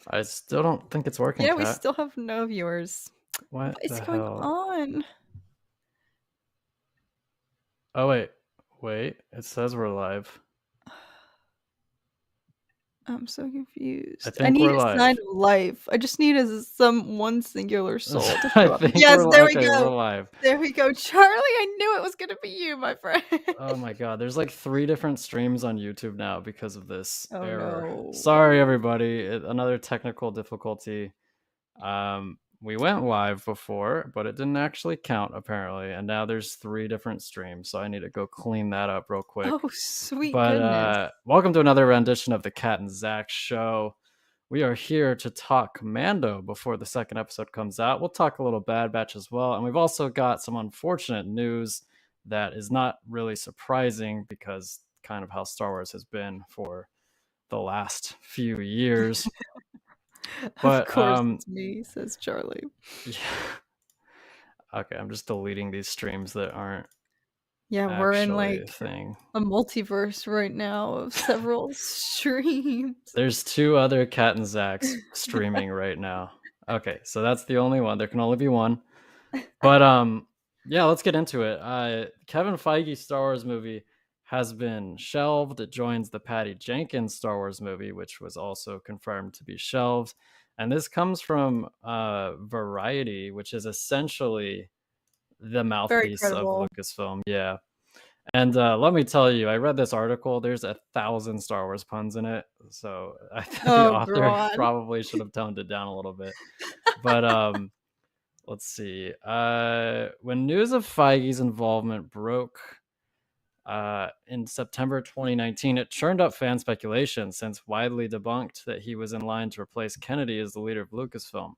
I still don't think it's working, Yeah, we Kat. still have no viewers. What What is the going hell? on? Oh, wait. It says we're live. I'm so I confused. I think need we're a sign live. of life. I just need one singular soul to I show up. think Yes, we're there we okay. We're go. live. There we go. Charlie, I knew it was gonna be you, my friend. Oh my god, there's like 3 different streams on YouTube now because of this Oh error. no. Sorry, everybody. Another technical difficulty. We went live before, but it didn't actually count apparently, and now there's 3 different streams, so I need to go clean that up real quick. Oh, sweet But goodness. welcome to another rendition of the Cat and Zach show. We are here to talk Mando before the second episode comes out. We'll talk a little Bad Batch as well, and we've also got some unfortunate news that is not really surprising because kind of how Star Wars has been for the last few years. Of But course it's me, says Charlie. yeah. Okay, I'm just deleting these streams that aren't Yeah, we're in actually a like thing. a multiverse right now of several streams. There's 2 other Cat and Zachs streaming right now. Okay, so that's the only one. There can only be one. But yeah, let's get into it. Kevin Feige's Star Wars movie has been shelved. It joins the Patty Jenkins Star Wars movie, which was also confirmed to be shelved. And this comes from Variety, which is essentially the Very mouthpiece of credible. Lucasfilm. Yeah. And let me tell you, I read this article. There's 1,000 Star Wars puns in it. So I think the Oh author god. probably should have toned it down a little bit. But let's see. When news of Feige's involvement broke in September 2019, it churned up fan speculation since widely debunked that he was in line to replace Kennedy as the leader of Lucasfilm.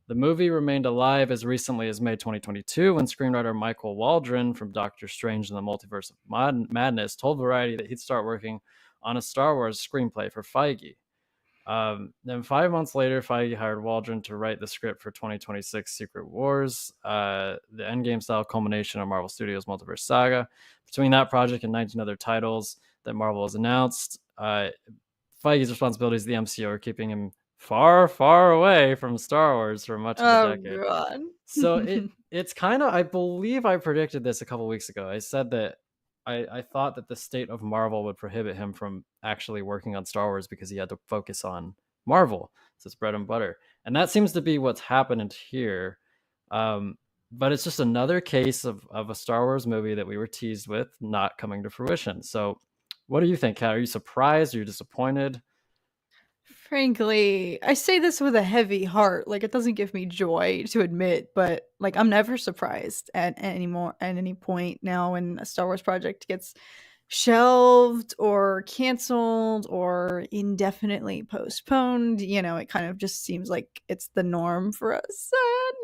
The movie remained alive as recently as May 2022 when screenwriter Michael Waldron from Doctor Strange and the Multiverse of Madness told Variety that he'd start working on a Star Wars screenplay for Feige. Then 5 months later, Feige hired Waldron to write the script for 2026 Secret Wars, the Endgame-style culmination of Marvel Studios' multiverse saga. Between that project and 19 other titles that Marvel has announced, Feige's responsibilities to the MCU are keeping him far, far away from Star Wars for much of the Oh decade. god. So it's kind of, I believe I predicted this a couple weeks ago. I said that I thought that the state of Marvel would prohibit him from actually working on Star Wars because he had to focus on Marvel. So it's bread and butter. And that seems to be what's happened here. But it's just another case of a Star Wars movie that we were teased with not coming to fruition. So what do you think, Kat? Are you surprised? Are you disappointed? Frankly, I say this with a heavy heart. Like, it doesn't give me joy to admit, but like, I'm never surprised at any point now when a Star Wars project gets shelved or canceled or indefinitely postponed. It kind of just seems like it's the norm for us.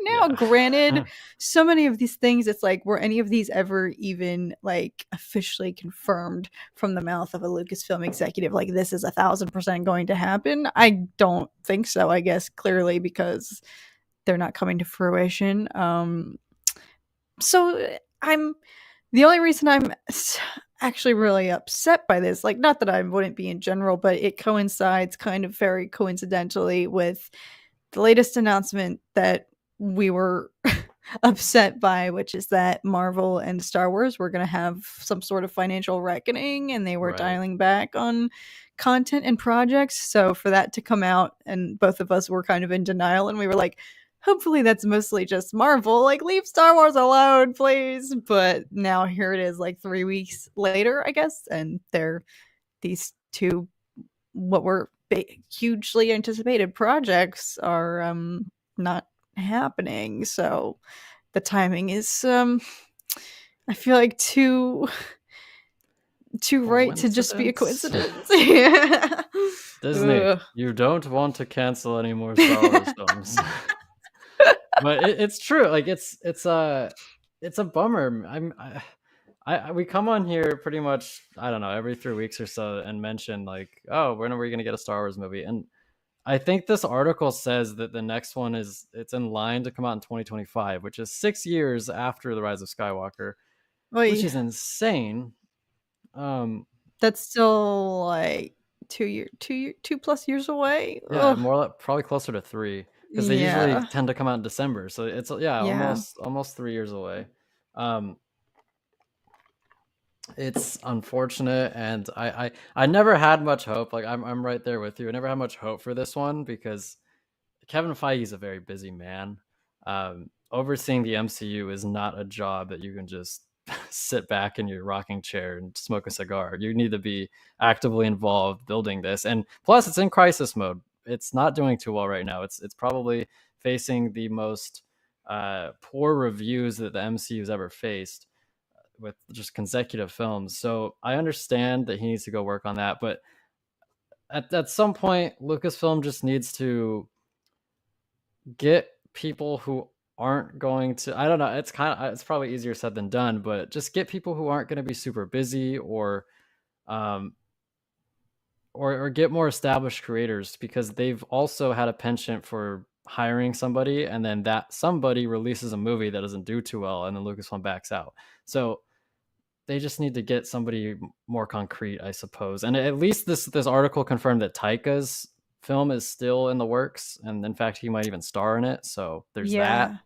Now, granted, Yeah. so many of these things, it's like, were any of these ever even like officially confirmed from the mouth of a Lucasfilm executive? Like, this is 1,000% going to happen? I don't think so, I guess, clearly, because they're not coming to fruition. So I'm the only reason I'm actually really upset by this, like, not that I wouldn't be in general, but it coincides kind of very coincidentally with the latest announcement that we were upset by, which is that Marvel and Star Wars were going to have some sort of financial reckoning and they were Right. dialing back on content and projects. So for that to come out, and both of us were kind of in denial, and we were like, hopefully that's mostly just Marvel. Like, leave Star Wars alone, please. But now here it is, like 3 weeks later, I guess, and these two what were hugely anticipated projects are not happening. So the timing is I feel like too right to just be a coincidence. Yeah. Disney, Ugh. you don't want to cancel any more Star Wars films. But it's true. Like it's a bummer. We come on here pretty much, I don't know, every 3 weeks or so and mention like, oh, when are we gonna get a Star Wars movie? And I think this article says that the next one it's in line to come out in 2025, which is 6 years after the Rise of Skywalker, which Oy. is insane. That's still like 2+ years away. Yeah, Ugh. more like probably closer to 3 because they usually Yeah. tend to come out in December. So it's Yeah. almost 3 years away. Um, it's unfortunate, and I never had much hope. Like I'm right there with you. I never had much hope for this one because Kevin Feige's a very busy man. Overseeing the MCU is not a job that you can just sit back in your rocking chair and smoke a cigar. You need to be actively involved building this, and plus, it's in crisis mode. It's not doing too well right now. It's probably facing the most poor reviews that the MCU's ever faced with just consecutive films. So I understand that he needs to go work on that, but at some point, Lucasfilm just needs to get people who aren't going to, I don't know, it's probably easier said than done, but just get people who aren't going to be super busy, um or get more established creators, because they've also had a penchant for hiring somebody and then that somebody releases a movie that doesn't do too well and then Lucasfilm backs out. So they just need to get somebody more concrete, I suppose. And at least this article confirmed that Taika's film is still in the works, and in fact, he might even star in it. So there's that. Yeah.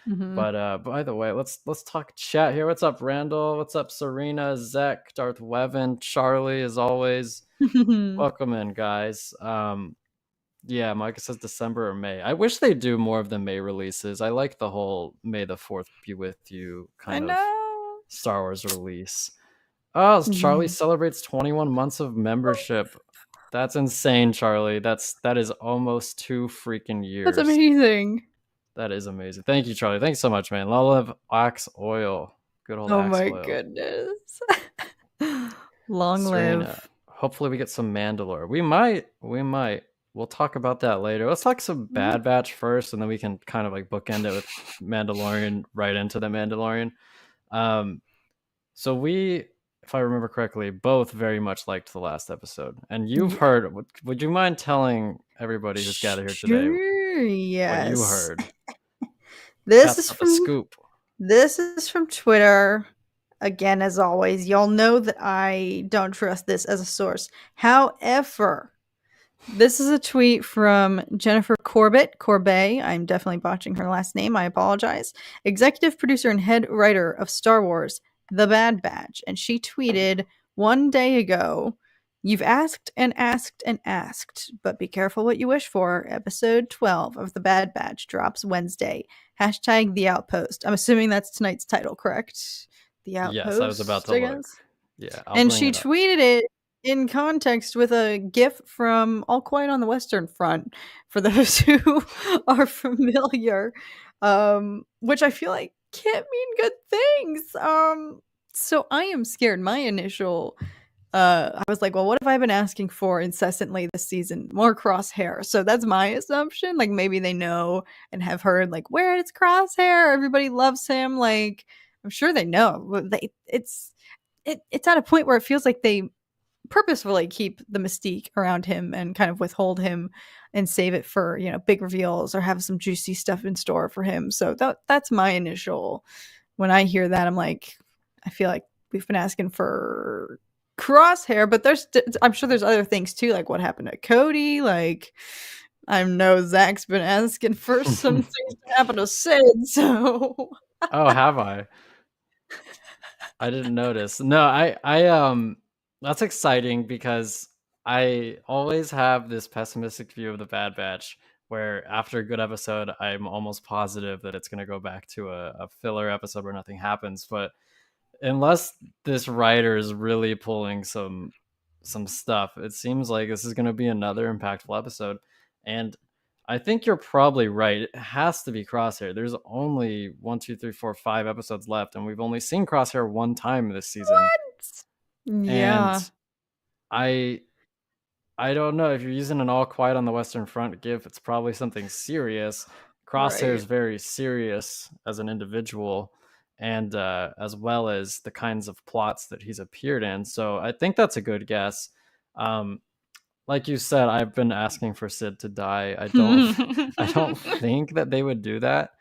Mm-hmm. But by the way, let's talk chat here. What's up, Randall? What's up, Serena, Zek, Darth Wevin, Charlie, as always. Welcome in, guys. Yeah, Micah says December or May. I wish they do more of the May releases. I like the whole May the 4th be with you I kind of know. Star Wars release. Oh, Charlie Mhm. celebrates 21 months of membership. That's insane, Charlie. That is almost 2 freaking years. That's amazing. That is amazing. Thank you, Charlie. Thanks so much, man. Love Axe Oil. Good old Oh Axe my Oil. goodness. Long Serena, live. hopefully we get some Mandalore. We might. We'll talk about that later. Let's talk some Bad Batch first, and then we can kind of like bookend it with Mandalorian right into the Mandalorian. So we, if I remember correctly, both very much liked the last episode. And you've heard, would you mind telling everybody who's gathered here today what you Yes. heard? This Cat's is got the from scoop. This is from Twitter. Again, as always, y'all know that I don't trust this as a source. However, this is a tweet from Jennifer Corbet. I'm definitely botching her last name. I apologize. Executive producer and head writer of Star Wars, The Bad Batch. And she tweeted one day ago, "You've asked and asked and asked, but be careful what you wish for. Episode 12 of The Bad Batch drops Wednesday. Hashtag The Outpost." I'm assuming that's tonight's title, correct? The Outpost, Yes, I was about to look. guess. Yeah, And she tweeted it in context with a gif from All Quiet on the Western Front, for those who are familiar, which I feel like can't mean good things. So I am scared. My initial, I was like, well, what have I been asking for incessantly this season? More Crosshair. So that's my assumption. Like maybe they know and have heard, like, where is Crosshair? Everybody loves him. Like I'm sure they know. It's at a point where it feels like they purposefully keep the mystique around him and kind of withhold him and save it for, big reveals or have some juicy stuff in store for him. So that's my initial, when I hear that, I'm like, I feel like we've been asking for Crosshair, but I'm sure there's other things too, like what happened to Cody. Like I know Zach's been asking for some things to happen to Sid. So Oh, have I? I didn't notice. No, that's exciting because I always have this pessimistic view of the Bad Batch where after a good episode, I'm almost positive that it's going to go back to a filler episode where nothing happens. But unless this writer is really pulling some stuff, it seems like this is going to be another impactful episode. And I think you're probably right. It has to be Crosshair. There's only 1, 2, 3, 4, 5 episodes left, and we've only seen Crosshair one time this season. What? And Yeah. I don't know if you're using an All Quiet on the Western Front gif. It's probably something serious. Crosshair is very serious as an individual, and as well as the kinds of plots that he's appeared in. So I think that's a good guess. Like you said, I've been asking for Sid to die. I don't think that they would do that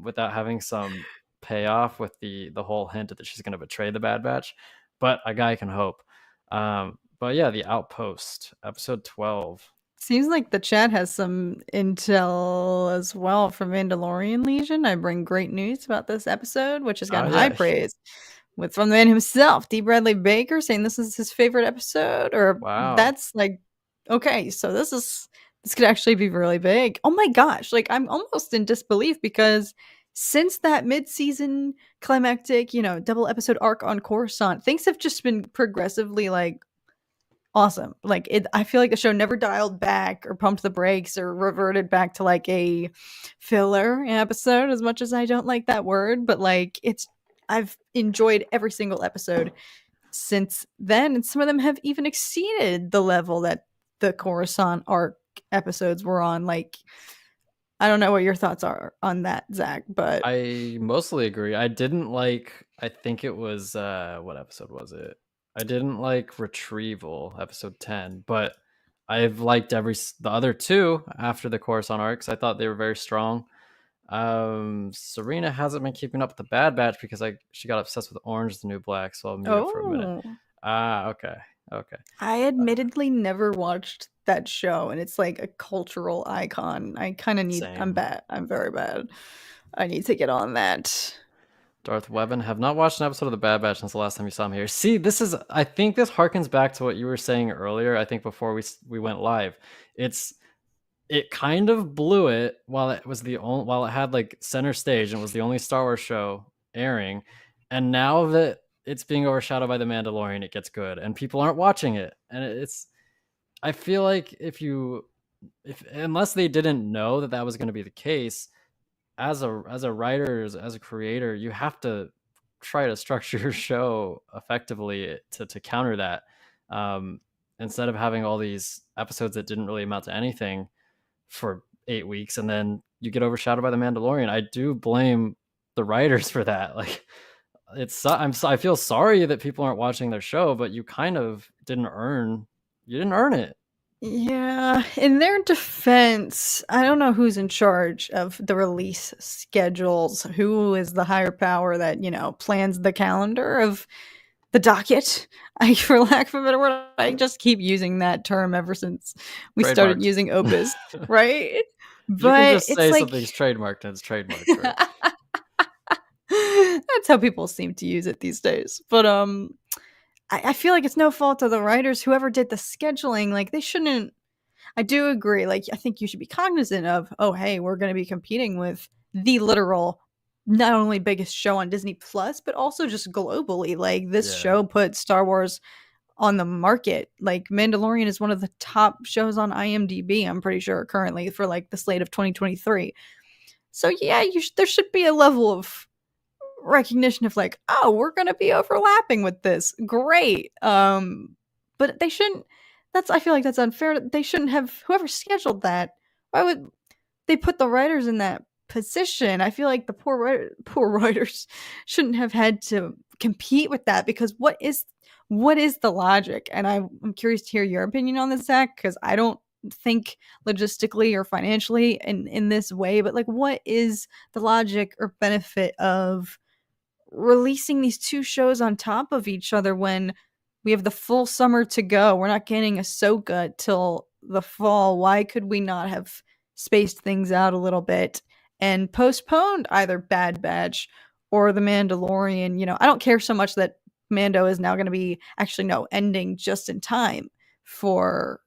without having some payoff with the whole hint that she's going to betray the Bad Batch. But a guy can hope. But yeah, The Outpost, episode 12. Seems like the chat has some intel as well from Mandalorian Legion. I bring great news about this episode, which has gotten high Yeah. praise. With from the man himself, D. Bradley Baker, saying this is his favorite episode, or Wow. that's like, okay, so this could actually be really big. Oh my gosh, like I'm almost in disbelief because since that mid-season climactic, double episode arc on Coruscant, things have just been progressively like awesome. Like I feel like the show never dialed back or pumped the brakes or reverted back to like a filler episode, as much as I don't like that word, but like I've enjoyed every single episode since then, and some of them have even exceeded the level that the Coruscant arc episodes were on. Like, I don't know what your thoughts are on that, Zach, but I mostly agree. I didn't like, I think it was, what episode was it? I didn't like Retrieval, episode 10, but I've liked the other two after the Coruscant arcs. I thought they were very strong. Serena hasn't been keeping up with the Bad Batch because she got obsessed with Orange is the New Black, so I'll mute it for a minute. Okay. I admittedly never watched that show, and it's like a cultural icon. I kind of need. I'm bad. I'm very bad. I need to get on that. Darth Weapon, have not watched an episode of the Bad Batch since the last time you saw me here. See, I think this harkens back to what you were saying earlier. I think before we went live, it kind of blew it while it had like center stage and it was the only Star Wars show airing, and now that it's being overshadowed by The Mandalorian, it gets good and people aren't watching it, and I feel like unless they didn't know that was going to be the case, as a writer, as a creator, you have to try to structure your show effectively to counter that, instead of having all these episodes that didn't really amount to anything for 8 weeks and then you get overshadowed by The Mandalorian. I do blame the writers for that. Like, I feel sorry that people aren't watching their show, but you kind of didn't earn it. Yeah, in their defense, I don't know who's in charge of the release schedules. Who is the higher power that, plans the calendar of the docket? For lack of a better word, I just keep using that term ever since we started using Opus, right? But you can just say something's trademarked and it's trademarked, right? That's how people seem to use it these days. But I feel like it's no fault of the writers. Whoever did the scheduling, like, they shouldn't. I do agree. Like, I think you should be cognizant of, oh, hey, we're going to be competing with the literal, not only biggest show on Disney Plus, but also just globally. Like, this show put Star Wars on the market. Like, Mandalorian is one of the top shows on IMDb, I'm pretty sure, currently, for like the slate of 2023. So yeah, there should be a level of recognition of like, oh, we're gonna be overlapping with this. Great. But they shouldn't. I feel like that's unfair. They shouldn't have. Whoever scheduled that, why would they put the writers in that position? I feel like the poor writers shouldn't have had to compete with that, because what is the logic? And I'm curious to hear your opinion on this, Zach, because I don't think logistically or financially in this way, but like, what is the logic or benefit of releasing these two shows on top of each other when we have the full summer to go? We're not getting Ahsoka till the fall. Why could we not have spaced things out a little bit and postponed either Bad Batch or The Mandalorian? I don't care so much that Mando is now going to be ending just in time for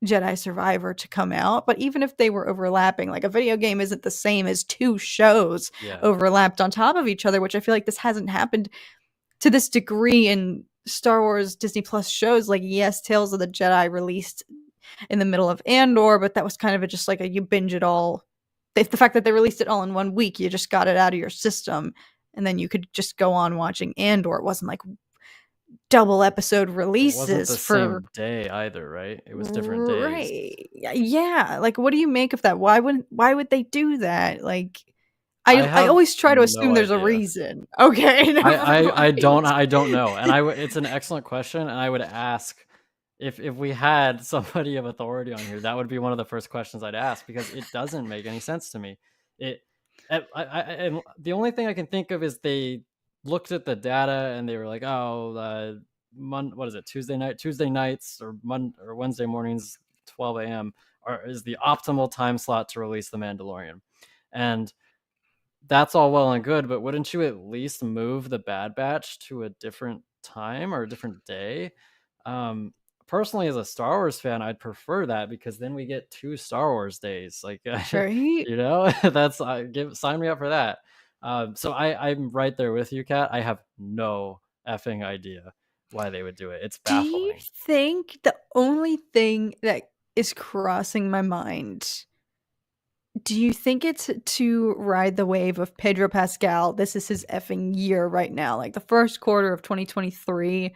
Jedi Survivor to come out. But even if they were overlapping, like, a video game isn't the same as two shows overlapped on top of each other, which I feel like this hasn't happened to this degree in Star Wars Disney Plus shows. Like, yes, Tales of the Jedi released in the middle of Andor, but that was kind of just like you binge it all. The fact that they released it all in 1 week, you just got it out of your system, and then you could just go on watching Andor. It wasn't like double episode releases. It wasn't the same day either, right? It was different days. Right. Yeah. Like, what do you make of that? Why would they do that? Like, I always try to assume there's a reason. Okay. I don't know. And it's an excellent question. And I would ask if we had somebody of authority on here, that would be one of the first questions I'd ask, because it doesn't make any sense to me. The only thing I can think of is they looked at the data and they were like, oh, what is it, Tuesday nights or Wednesday mornings, 12 a.m. is the optimal time slot to release The Mandalorian. And that's all well and good, but wouldn't you at least move the Bad Batch to a different time or a different day? Um, Personally, as a Star Wars fan, I'd prefer that because then we get 2 Star Wars days. Like, Right? you know, that's sign me up for that. So I'm right there with you, Kat. I have no effing idea why they would do it. It's Do you baffling. think the only thing that is crossing my mind, do you think it's to ride the wave of Pedro Pascal? This is his effing year right now. Like the first quarter of 2023,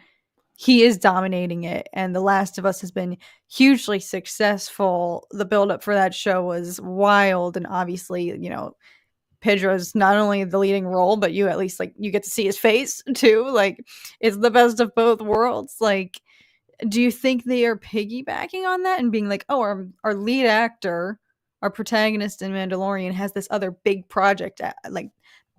he is dominating it, and The Last of Us has been hugely successful. The buildup for that show was wild, and obviously, Pedro's not only the leading role, but you at least like you get to see his face too. Like it's the best of both worlds. Like, do you think they are piggybacking on that and being like, oh, our lead actor, our protagonist in Mandalorian has this other big project, like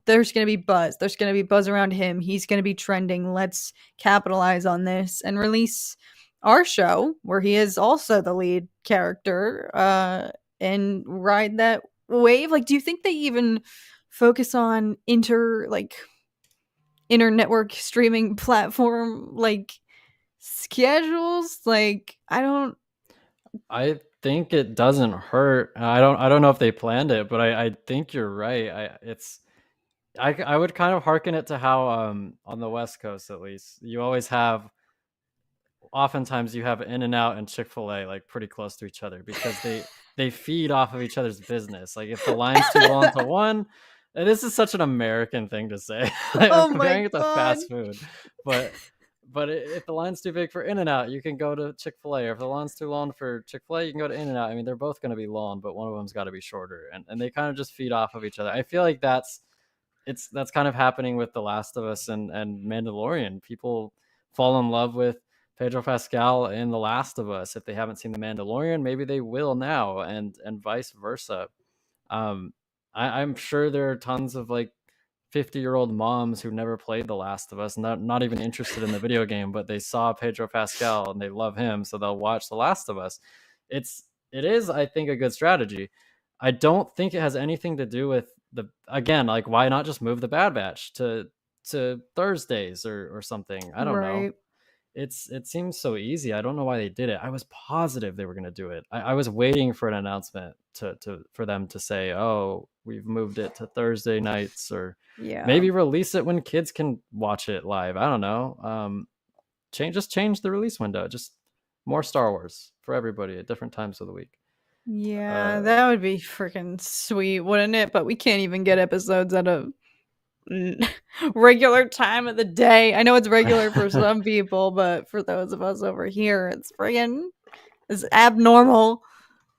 there's going to be buzz. There's going to be buzz around him. He's going to be trending. Let's capitalize on this and release our show where he is also the lead character, and ride that wave. Like, do you think they even focus on inter-network streaming platform like schedules? Like, I think it doesn't hurt. I don't know if they planned it, but I think you're right. I would kind of hearken it to how on the West Coast at least you always have, oftentimes you have In-N-Out and Chick-fil-A like pretty close to each other because they feed off of each other's business. Like if the line's too long to one, and this is such an American thing to say. Like, I'm oh my comparing it to god. fast food, but if the line's too big for In-N-Out, you can go to Chick-fil-A. Or if the line's too long for Chick-fil-A, you can go to In-N-Out. I mean, they're both going to be long, but one of them's got to be shorter, and they kind of just feed off of each other. I feel like that's kind of happening with The Last of Us and Mandalorian. People fall in love with Pedro Pascal in The Last of Us. If they haven't seen The Mandalorian, maybe they will now, and vice versa. I'm sure there are tons of like 50-year-old moms who never played The Last of Us, not even interested in the video game, but they saw Pedro Pascal and they love him, so they'll watch The Last of Us. It is, I think, a good strategy. I don't think it has anything to do with again, like why not just move the Bad Batch to Thursdays or something? I don't know. Right. It seems so easy. I don't know why they did it. I was positive they were going to do it. I was waiting for an announcement for them to say, oh, we've moved it to Thursday nights, or Yeah. maybe release it when kids can watch it live. I don't know. Change the release window. Just more Star Wars for everybody at different times of the week. Yeah, that would be freaking sweet, wouldn't it? But we can't even get episodes at a regular time of the day. I know it's regular for some people, but for those of us over here, it's abnormal.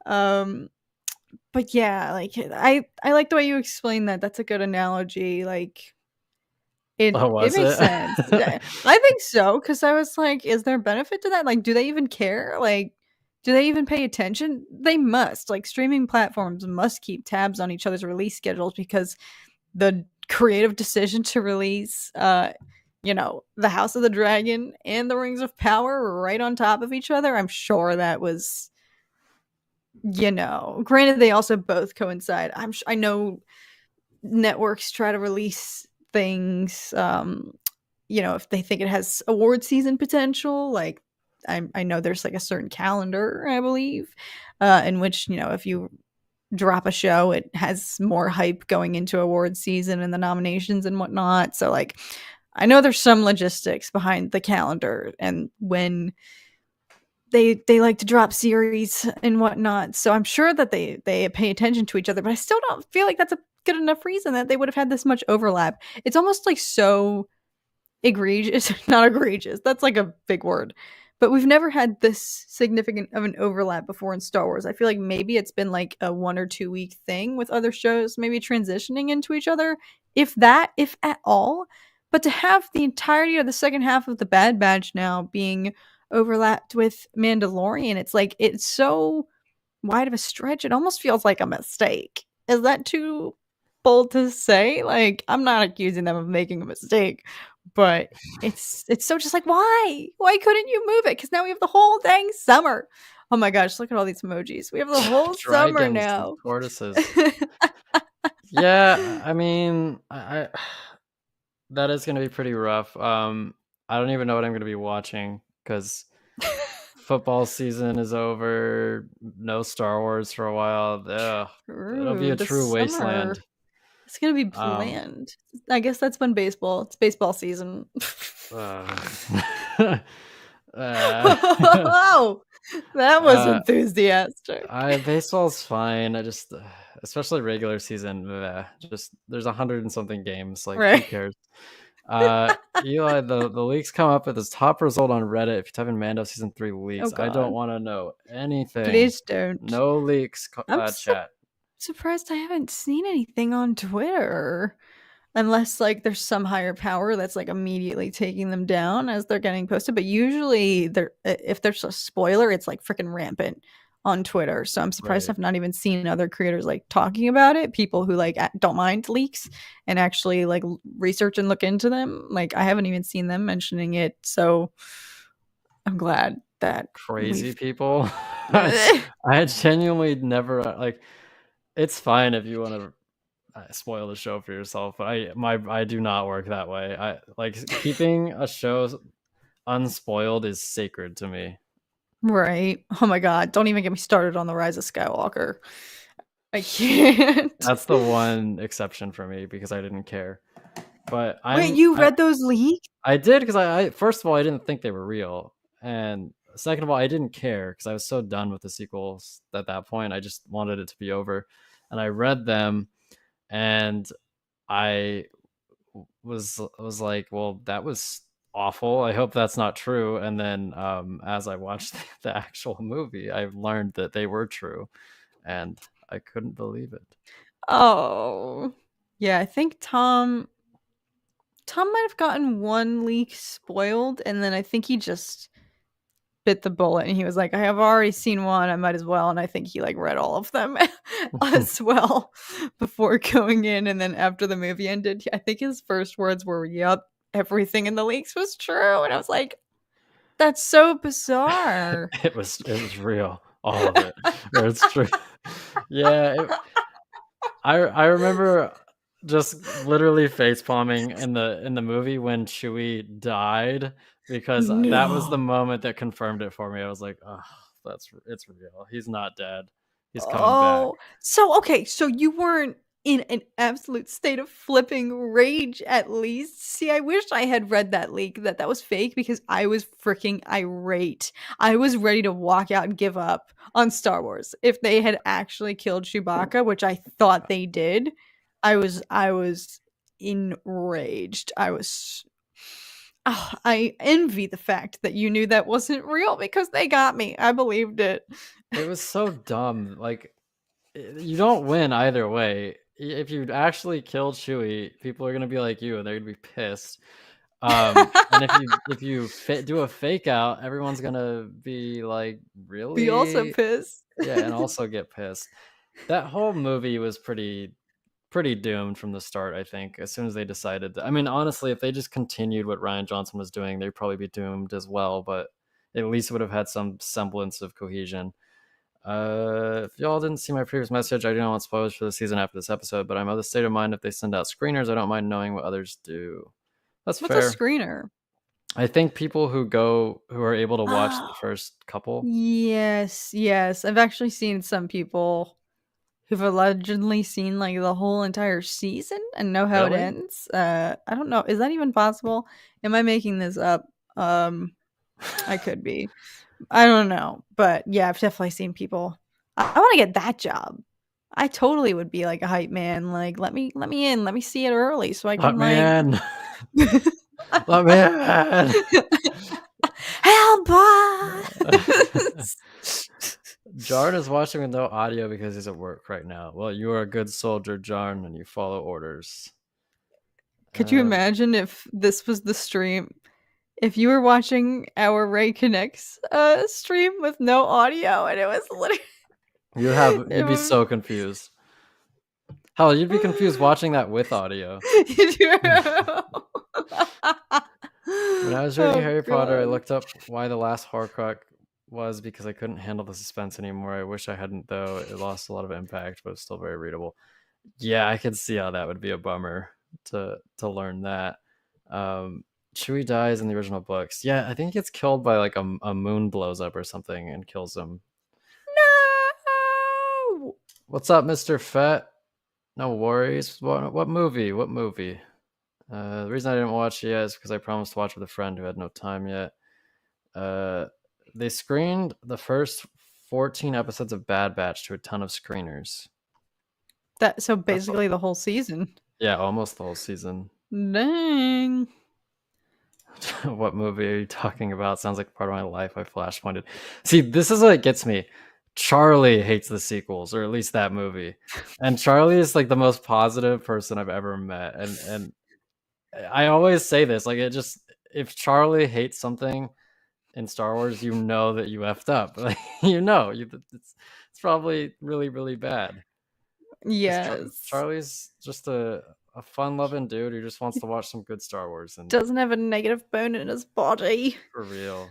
But yeah, like I like the way you explain that. That's a good analogy. Like it makes sense. I think so, because I was like, is there benefit to that? Like, do they even care? Like, do they even pay attention? They must. Like, streaming platforms must keep tabs on each other's release schedules because the creative decision to release The House of the Dragon and The Rings of Power right on top of each other, I'm sure that was, granted they also both coincide. I know networks try to release things, if they think it has award season potential. Like I know there's like a certain calendar, I believe, in which, if you drop a show, it has more hype going into award season and the nominations and whatnot. So like I know there's some logistics behind the calendar and when they like to drop series and whatnot. So I'm sure that they pay attention to each other, but I still don't feel like that's a good enough reason that they would have had this much overlap. It's almost like so egregious. Not egregious, that's like a big word, but we've never had this significant of an overlap before in Star Wars. I feel like maybe it's been like a 1 or 2 week thing with other shows maybe transitioning into each other, if at all. But to have the entirety of the second half of the Bad Batch now being overlapped with Mandalorian, it's like it's so wide of a stretch, it almost feels like a mistake. Is that too bold to say? Like, I'm not accusing them of making a mistake, But it's so just like, why couldn't you move it? Because now we have the whole dang summer. Oh my gosh, look at all these emojis. We have the whole summer Dragons and now. tortoises. Yeah, I mean, I that is gonna be pretty rough. I don't even know what I'm gonna be watching because football season is over. No Star Wars for a while. Ugh, it'll be Ooh, a the true summer. wasteland. It's gonna be Um, bland. I guess that's when it's baseball season. uh, Wow, that was uh, enthusiastic. baseball's fine. I just, especially regular season, just there's 100 and something games. Like, who Right. cares? Eli, the leaks come up at the top result on Reddit. If you type in Mando season 3 Oh leaks, I don't god. want to know anything. Please don't. No leaks, I'm chat. surprised I haven't seen anything on Twitter. Unless like there's some higher power that's like immediately taking them down as they're getting posted. But usually if there's a spoiler, it's like freaking rampant on Twitter. So I'm surprised Right. I've not even seen other creators like talking about it. People who like don't mind leaks and actually like research and look into them. Like I haven't even seen them mentioning it. So I'm glad that Crazy we've people. I genuinely never like. It's fine if you want to spoil the show for yourself, but I do not work that way. I like keeping a show unspoiled is sacred to me. right. Oh my god, don't even get me started on the Rise of Skywalker. I can't. That's the one exception for me because I didn't care. But Wait, you read those leaks? I did because I first of all I didn't think they were real, and second of all I didn't care because I was so done with the sequels at that point. I just wanted it to be over, and I read them, and I was like, well, that was awful. I hope that's not true. And then as I watched the actual movie, I learned that they were true, and I couldn't believe it. Oh. Yeah, I think Tom might have gotten one leak spoiled, and then I think he just bit the bullet and he was like, I have already seen one, I might as well. And I think he like read all of them as well before going in. And then after the movie ended, I think his first words were, yep, everything in the leaks was true. And I was like, that's so bizarre. It was real, all of it. It's true. Yeah, I remember just literally face palming in the movie when Chewie died because that was the No. moment that confirmed it for me. I was like, oh, it's real. He's not dead. He's coming back. Oh, so okay, so you weren't in an absolute state of flipping rage at least. See, I wish I had read that leak that was fake because I was freaking irate. I was ready to walk out and give up on Star Wars. If they had actually killed Chewbacca, which I thought they did, I was enraged. I envy the fact that you knew that wasn't real because they got me. I believed it. It was so dumb. Like, you don't win either way. If you actually killed Chewie, people are gonna be like you, and they're gonna be pissed. And if you do a fake out, everyone's gonna be like, Be also really? pissed. Yeah, and also get pissed. That whole movie was pretty doomed from the start, I think. As soon as they decided I mean, honestly, if they just continued what Rian Johnson was doing, they'd probably be doomed as well, but at least would have had some semblance of cohesion. If y'all didn't see my previous message, I do not want spoilers for the season after this episode, but I'm of the state of mind if they send out screeners, I don't mind knowing what others do. That's What's a fair. screener? I think people who are able to watch the first couple. Yes, yes. I've actually seen some people who've allegedly seen like the whole entire season and know how it Really? ends. I don't know. Is that even possible? Am I making this up? I could be. I don't know. But yeah, I've definitely seen people. I want to get that job. I totally would be like a hype man. Like, let me in. Let me see it early so I Let can me like in. Let me in. help us. Jarn is watching with no audio because he's at work right now. Well, you are a good soldier, Jarn, and you follow orders. Could you imagine if this was the stream? If you were watching our Ray Connects stream with no audio and it was literally You'd be so confused. Hell, you'd be confused watching that with audio. When I was reading Oh, Harry Potter, I God. looked up why the last Horcrux was because I couldn't handle the suspense anymore. I wish I hadn't, though. It lost a lot of impact, but it's still very readable. Yeah, I could see how that would be a bummer to learn that. Chewie dies in the original books. Yeah, I think he gets killed by like a moon blows up or something and kills him. No! What's up, Mr. Fett? No worries. What movie? What movie? The reason I didn't watch it yet is because I promised to watch with a friend who had no time yet. They screened the first 14 episodes of Bad Batch to a ton of screeners. So basically the whole season. Yeah, almost the whole season. Dang. What movie are you talking about? Sounds like part of my life. I flash pointed. See, this is what gets me. Charlie hates the sequels, or at least that movie. And Charlie is like the most positive person I've ever met. And I always say this, like, it just, if Charlie hates something in Star Wars, you know that you effed up. Like, it's probably really, really bad. Yes. Charlie's just a fun-loving dude who just wants to watch some good Star Wars. And Doesn't have a negative bone in his body. for real.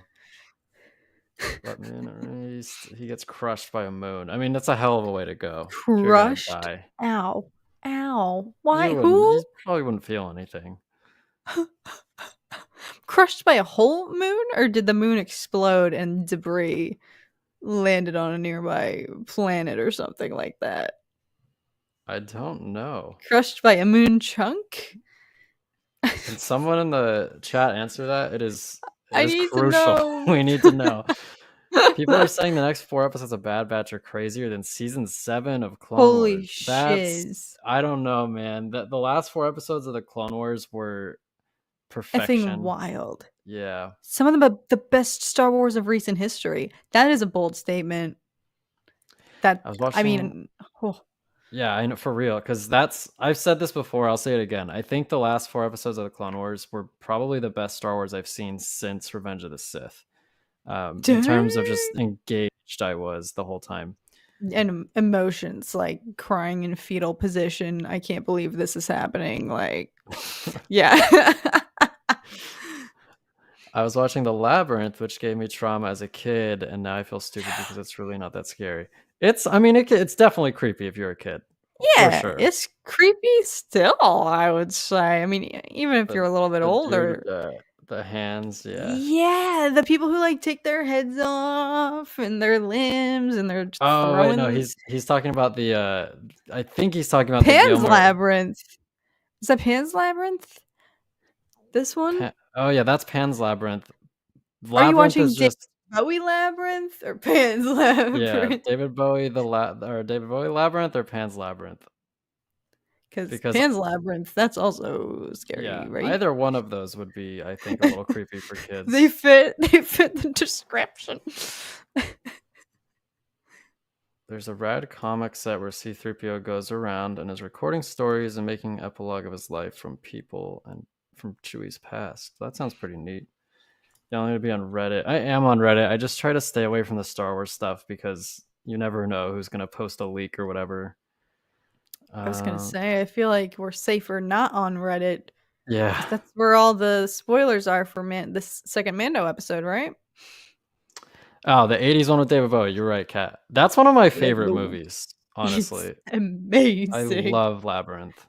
Let me in. He gets crushed by a moon. I mean, that's a hell of a way to go. If you're gonna Crushed? die. Ow. Ow. Why? You Who? probably wouldn't feel anything. Crushed by a whole moon? Or did the moon explode and debris landed on a nearby planet or something like that? I don't know. Crushed by a moon chunk? Can someone in the chat answer that? It is I need to crucial. know. We need to know. People are saying the next 4 episodes of Bad Batch are crazier than season 7 of Clone Holy Wars. shiz. I don't know, man. The last 4 episodes of the Clone Wars were Effing perfection. wild. Yeah. Some of them are the best Star Wars of recent history. That is a bold statement. That I was watching. I mean, oh. Yeah, I know, for real, because I've said this before, I'll say it again. I think the last 4 episodes of the Clone Wars were probably the best Star Wars I've seen since Revenge of the Sith. In terms of just engaged I was the whole time. And emotions, like crying in fetal position. I can't believe this is happening. Like, yeah. I was watching The Labyrinth, which gave me trauma as a kid, and now I feel stupid because it's really not that scary. It's definitely creepy if you're a kid. Yeah, for sure. It's creepy still, I would say. I mean, even if you're a little bit older. The hands, yeah. Yeah, the people who like take their heads off and their limbs and they're throwing. No, he's talking about the. I think he's talking about Pan's Labyrinth. Is that Pan's Labyrinth? This one? Oh yeah, that's Pan's Labyrinth. Are you watching David Bowie Labyrinth or Pan's Labyrinth? Yeah, David Bowie David Bowie Labyrinth or Pan's Labyrinth. Because Pan's Labyrinth, that's also scary, right? Either one of those would be, I think, a little creepy for kids. They fit the description. There's a rad comic set where C-3PO goes around and is recording stories and making an epilogue of his life from people and from Chewie's past. That sounds pretty neat. Yeah, I'm going to be on Reddit. I am on Reddit. I just try to stay away from the Star Wars stuff because you never know who's going to post a leak or whatever. I was going to say, I feel like we're safer not on Reddit. Yeah. That's where all the spoilers are for this second Mando episode, right? Oh, the 80s one with David Bowie. You're right, Kat. That's one of my favorite movies, honestly. It's amazing. I love Labyrinth.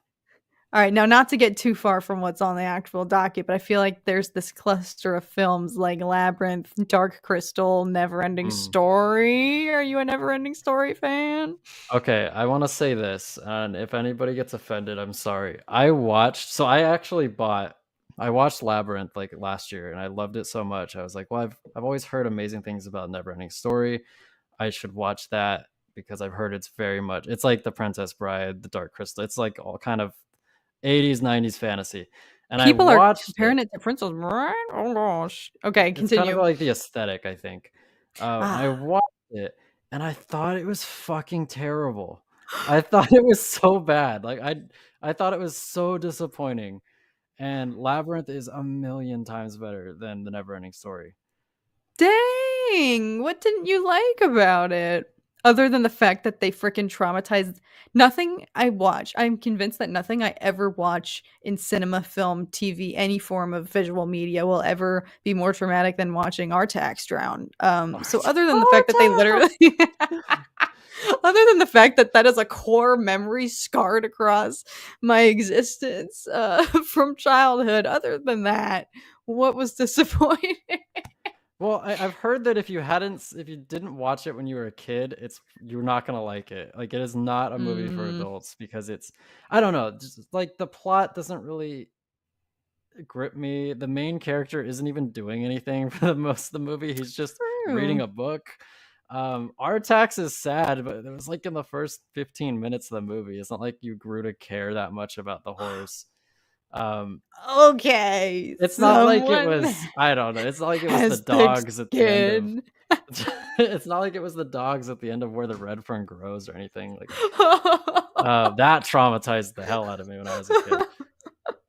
All right, now not to get too far from what's on the actual docket, but I feel like there's this cluster of films like Labyrinth, Dark Crystal, Neverending Story. Are you a Neverending Story fan? Okay, I want to say this, and if anybody gets offended, I'm sorry. I watched Labyrinth like last year, and I loved it so much. I was like, well, I've always heard amazing things about Neverending Story. I should watch that because I've heard it's like The Princess Bride, The Dark Crystal. It's like all kind of 80s, 90s fantasy. And people are comparing it to Princess Bride? Oh gosh. Okay, continue. It's kind of like the aesthetic, I think. I watched it and I thought it was fucking terrible. I thought it was so bad. Like I thought it was so disappointing. And Labyrinth is a million times better than The Neverending Story. Dang! What didn't you like about it? Other than the fact that they freaking traumatized nothing I watch. I'm convinced that nothing I ever watch in cinema, film, TV, any form of visual media will ever be more traumatic than watching our tax drown. So other than the fact that they literally other than the fact that that is a core memory scarred across my existence from childhood, other than that, what was disappointing? Well, I've heard that if you didn't watch it when you were a kid, you're not gonna like it. Like, it is not a movie for Mm, adults because I don't know, just like the plot doesn't really grip me. The main character isn't even doing anything for the most of the movie. He's just reading true. a book. Our tax is sad, but it was like in the first 15 minutes of the movie. It's not like you grew to care that much about the horse. Um, Okay, it's not like it someone was, I don't know. It's not like it was the has thick dogs at the end of skin. it's not like it was the dogs at the end of Where the Red Fern Grows or anything. Like, that traumatized the hell out of me when I was a kid.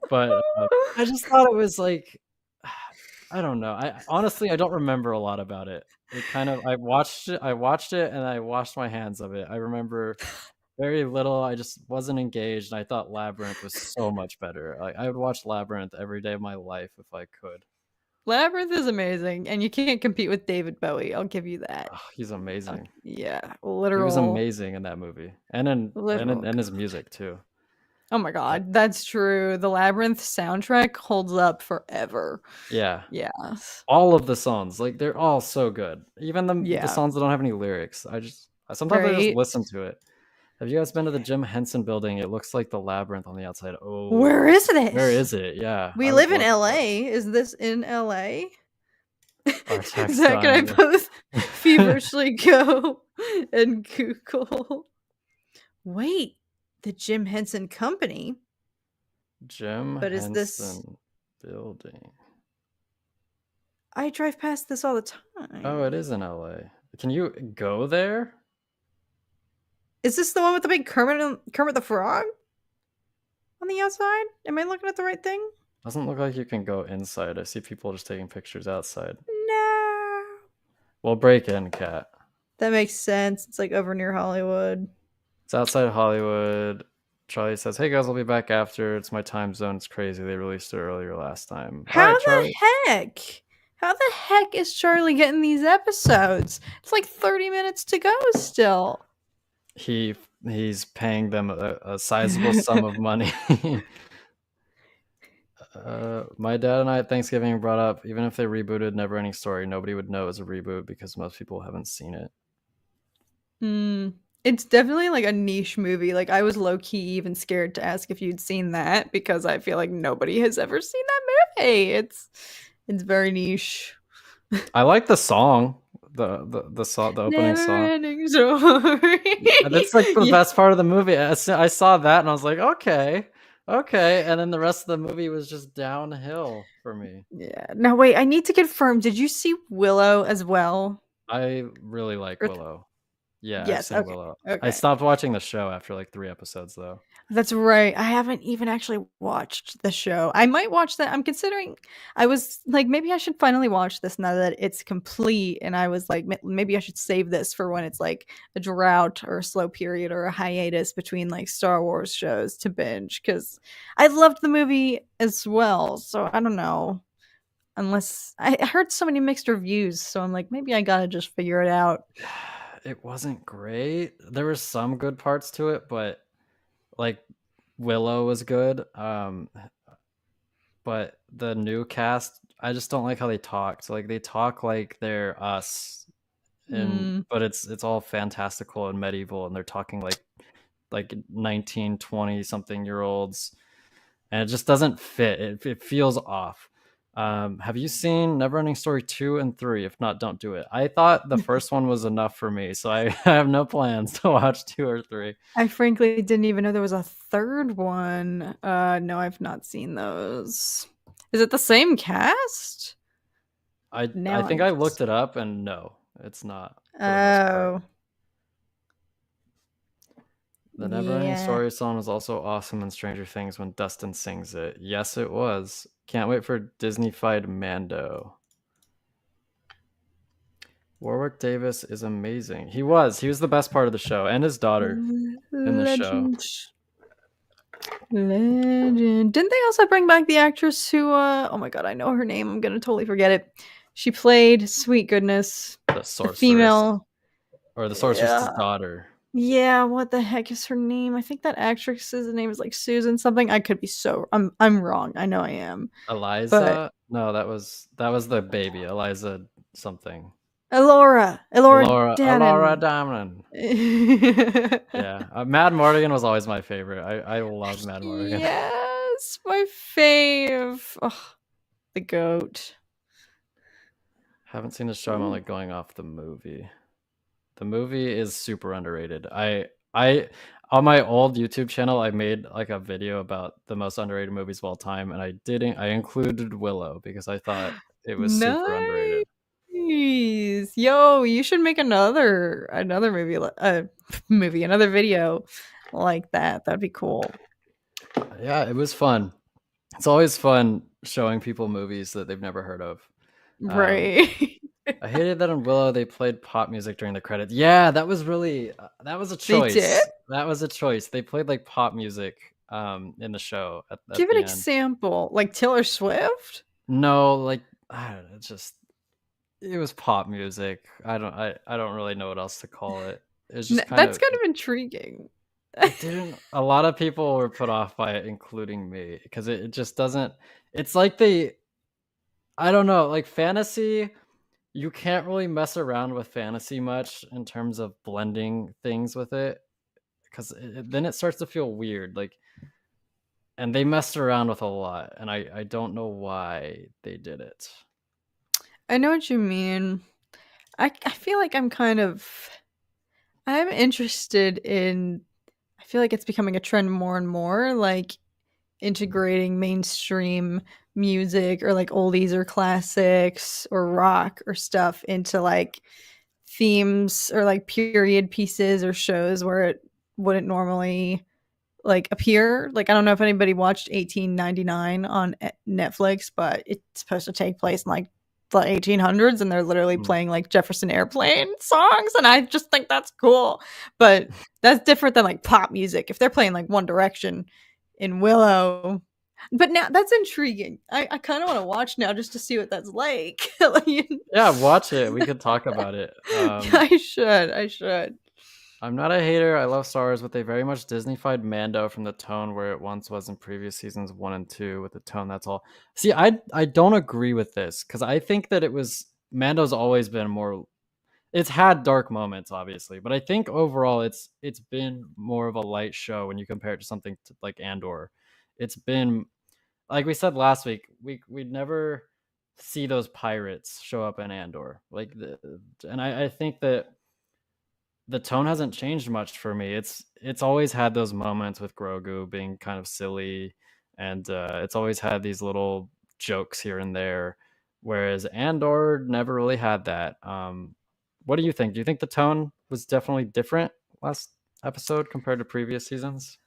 But I just thought it was like, I don't know. I honestly, I don't remember a lot about it. It kind of I watched it and I washed my hands of it. I remember very little. I just wasn't engaged, and I thought Labyrinth was so much better. Like, I would watch Labyrinth every day of my life if I could. Labyrinth is amazing, and you can't compete with David Bowie. I'll give you that. Oh, he's amazing. Yeah, He was literal, amazing in that movie, and in literal. and his music too. Oh my god, that's true. The Labyrinth soundtrack holds up forever. Yeah, Yes. all of the songs, like, they're all so good. Even the Yeah. songs that don't have any lyrics. Sometimes I just Right? listen to it. Have you guys been to the Jim Henson building? It looks like the Labyrinth on the outside. Where Oh, is where this? is it? Yeah, We I would live in love to go. LA. Is this in LA? Artax Zach and I Diner. both feverishly go and Google. Wait, the Jim Henson Company? Jim But is this Henson building. I drive past this all the Oh, it time. is in LA. Can you go there? Is this the one with the big Kermit the Frog on the outside? Am I looking at the right thing? Doesn't look like you can go inside. I see people just taking pictures outside. No. Well, break in, cat. That makes sense. It's like over near Hollywood. It's outside Hollywood. Charlie says, "Hey guys, I'll be back after. It's my time zone. It's crazy. They released it earlier last time." All How right, the Charlie. heck? How the heck is Charlie getting these episodes? It's like 30 minutes to go still. He's paying them a sizable sum of money. My dad and I at Thanksgiving brought up, even if they rebooted Neverending Story, nobody would know it was a reboot because most people haven't seen it. It's definitely like a niche movie. Like I was low key even scared to ask if you'd seen that because I feel like nobody has ever seen that movie. It's very niche. I like the song, the opening Never song. ending story. That's like the Yeah. best part of the movie. I saw that and I was like, okay, okay, and then the rest of the movie was just downhill for me. Yeah. No, wait, I need to confirm. Did you see Willow as well? I really like Or Willow. Yeah, I've yes, seen okay. Willow. I Okay. stopped watching the show after like 3 episodes though. That's right. I haven't even actually watched the show. I might watch that. I'm considering I was like maybe I should finally watch this now that it's complete and I was like maybe I should save this for when it's like a drought or a slow period or a hiatus between like Star Wars shows to binge cuz I loved the movie as well. So I don't know. Unless I heard so many mixed reviews, so I'm like maybe I got to just figure it out. It wasn't great. There were some good parts to it, but like Willow was good. But the new cast, I just don't like how they talk. So like they talk like they're us, and Mm. but it's all fantastical and medieval, and they're talking like 19, 20 something year olds, and it just doesn't fit. It feels off. Have you seen Neverending Story 2 and 3? If not, don't do it. I thought the first one was enough for me, so I have no plans to watch 2 or 3. I frankly didn't even know there was a third one. No, I've not seen those. Is it the same cast? I Now think I'm I just looked it up, and no, it's not for the most part. Oh. The Neverending Yeah. Story song was also awesome in Stranger Things when Dustin sings it. Yes, it was. Can't wait for Disney-fied Mando. Warwick Davis is amazing. He was the best part of the show, and his daughter in the show. Legend. Legend. Didn't they also bring back the actress who oh my god, I know her name. I'm gonna totally forget it. She played Sweet Goodness, The the sorceress, female. or the sorceress's daughter. Yeah, what the heck is her name? I think that actress's name is like Susan something. I could be I'm wrong. I know I am. But Eliza? No, that was the baby. Eliza something. Elora Elora Danan. Diamond. Yeah, Mad Mortigan was always my favorite. I love Mad Mortigan. Yes, my fave. Oh, the goat. Haven't seen the show. I'm only going off the movie. The movie is super underrated. I on my old YouTube channel, I made like a video about the most underrated movies of all time, and I included Willow because I thought it was super underrated. Nice. Yo, you should make another movie, another video like that. That'd be cool. Yeah, it was fun. It's always fun showing people movies that they've never heard of. Right. I hated that in Willow they played pop music during the credits. Yeah, that was really that was a choice. They did? That was a choice. They played like pop music in the show at Give the an end. example. Like Taylor Swift? No, like I don't know, it was pop music. I don't really know what else to call it. It's just That's kind of intriguing. It didn't. A lot of people were put off by it, including me, because it just doesn't. It's like I don't know, like fantasy. You can't really mess around with fantasy much in terms of blending things with it, because then it starts to feel weird. Like, and they messed around with a lot, and I don't know why they did it. I know what you mean. I feel like I'm interested in. I feel like it's becoming a trend more and more, like integrating mainstream music or like oldies or classics or rock or stuff into like themes or like period pieces or shows where it wouldn't normally like appear. Like I don't know if anybody watched 1899 on Netflix, but it's supposed to take place in like the 1800s, and they're literally playing like Jefferson Airplane songs, and I just think that's cool. But that's different than like pop music. If they're playing like One Direction in Willow, but now that's intriguing. I kind of want to watch now just to see what that's like. Yeah, watch it. We could talk about it. I should. I'm not a hater. I love Star Wars, but they very much Disney-fied Mando from the tone where it once was in previous seasons 1 and 2 with the tone that's all. See, I don't agree with this because I think that Mando's always been more. It's had dark moments, obviously, but I think overall it's been more of a light show when you compare it to something like Andor. It's been, like we said last week, we'd never see those pirates show up in Andor. And I think that the tone hasn't changed much for me. It's always had those moments with Grogu being kind of silly, and it's always had these little jokes here and there, whereas Andor never really had that. What do you think? Do you think the tone was definitely different last episode compared to previous seasons?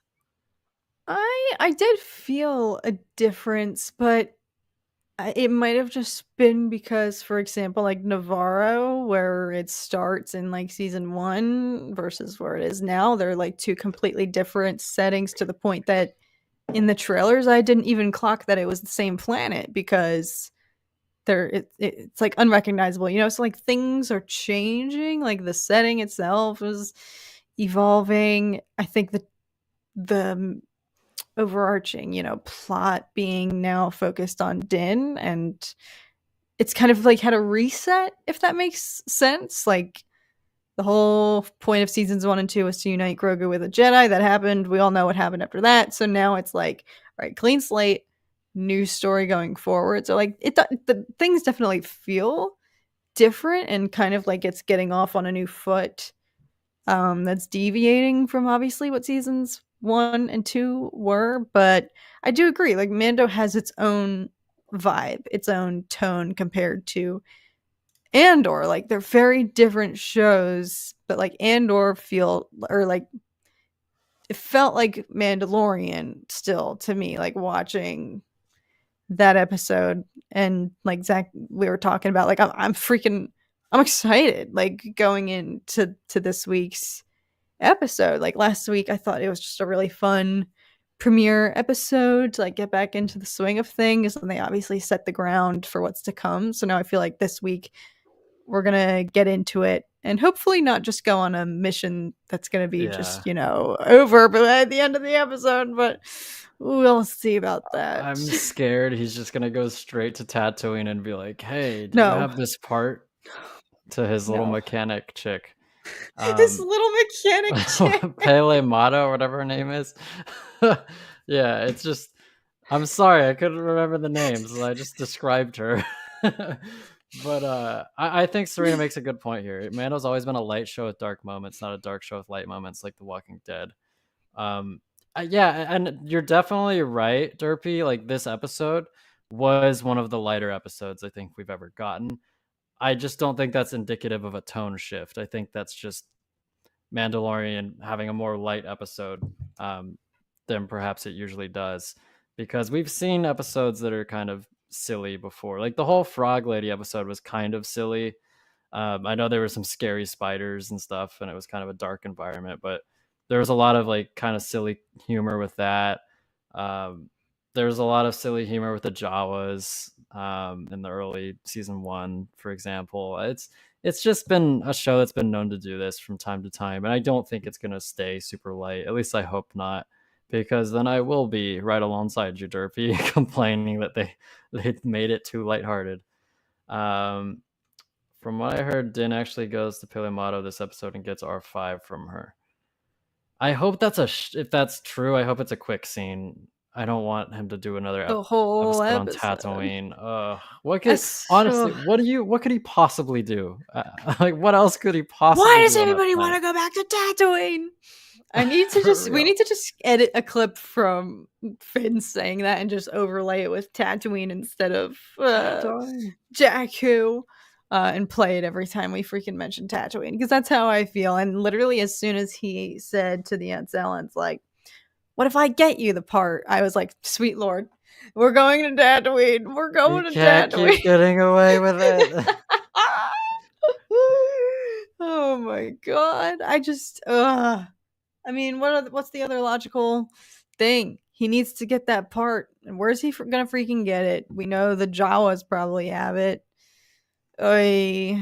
I did feel a difference, but it might have just been because, for example, like Navarro, where it starts in like season 1 versus where it is now, they're like two completely different settings, to the point that in the trailers I didn't even clock that it was the same planet because it's like unrecognizable, so like things are changing, like the setting itself is evolving. I think the overarching, plot being now focused on Din, and it's kind of like had a reset, if that makes sense. Like the whole point of seasons 1 and 2 was to unite Grogu with a Jedi. That happened. We all know what happened after that. So now it's like, all right, clean slate, new story going forward. So like the things definitely feel different, and kind of like it's getting off on a new foot. That's deviating from obviously what seasons 1 and 2 were, but I do agree, like Mando has its own vibe, its own tone compared to Andor. Like they're very different shows, but like Andor it felt like Mandalorian still to me, like watching that episode. And like Zach, we were talking about, like I'm freaking I'm excited, like, going into this week's episode. Like, last week, I thought it was just a really fun premiere episode to, like, get back into the swing of things, and they obviously set the ground for what's to come. So now I feel like this week we're gonna get into it and hopefully not just go on a mission that's gonna be just, over by the end of the episode, but we'll see about that. I'm scared he's just gonna go straight to Tatooine and be like, "Hey, do you No. have this part?" To his little No. mechanic chick. This little mechanic chick. Pele Mata or whatever her name is. Yeah, it's just I'm sorry, I couldn't remember the names. I just described her. But I think Serena makes a good point here. Mando's always been a light show with dark moments, not a dark show with light moments like The Walking Dead. Yeah, and you're definitely right, Derpy. Like, this episode was one of the lighter episodes I think we've ever gotten. I just don't think that's indicative of a tone shift. I think that's just Mandalorian having a more light episode than perhaps it usually does, because we've seen episodes that are kind of silly before. Like, the whole Frog Lady episode was kind of silly. I know there were some scary spiders and stuff, and it was kind of a dark environment, but there was a lot of like kind of silly humor with that. There's a lot of silly humor with the Jawas in the early season 1, for example. It's just been a show that's been known to do this from time to time, and I don't think it's gonna stay super light. At least I hope not, because then I will be right alongside you, Derpy, complaining that they made it too lighthearted. From what I heard, Din actually goes to Pelemoto this episode and gets R5 from her. I hope that's if that's true, I hope it's a quick scene. I don't want him to do another The whole episode on episode. Tatooine. Honestly, what could he possibly do? Like, what else could he possibly do? Why does everybody want to go back to Tatooine? We need to just edit a clip from Finn saying that and just overlay it with Tatooine instead of Jakku, and play it every time we freaking mention Tatooine, because that's how I feel. And literally, as soon as he said to the Aunt Zelens, like, "What if I get you the part?" I was like, "Sweet Lord, we're going to Tatooine. We're going to Tatooine." Keep getting away with it. Oh my god! I mean, what's the other logical thing? He needs to get that part, and where's he gonna freaking get it? We know the Jawas probably have it. The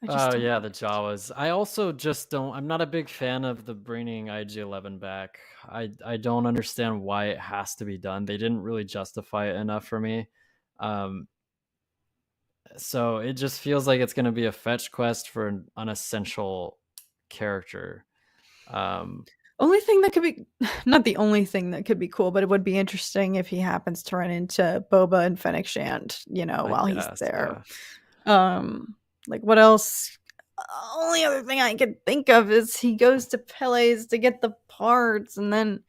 Jawas. I also just don't. I'm not a big fan of the bringing IG-11 back. I don't understand why it has to be done. They didn't really justify it enough for me. So it just feels like it's going to be a fetch quest for an unessential character. Only thing that could be, not the only thing that could be cool, but it would be interesting if he happens to run into Boba and Fennec Shand, while he's there. Yeah. Like, what else? Only other thing I can think of is he goes to Pele's to get the parts, and then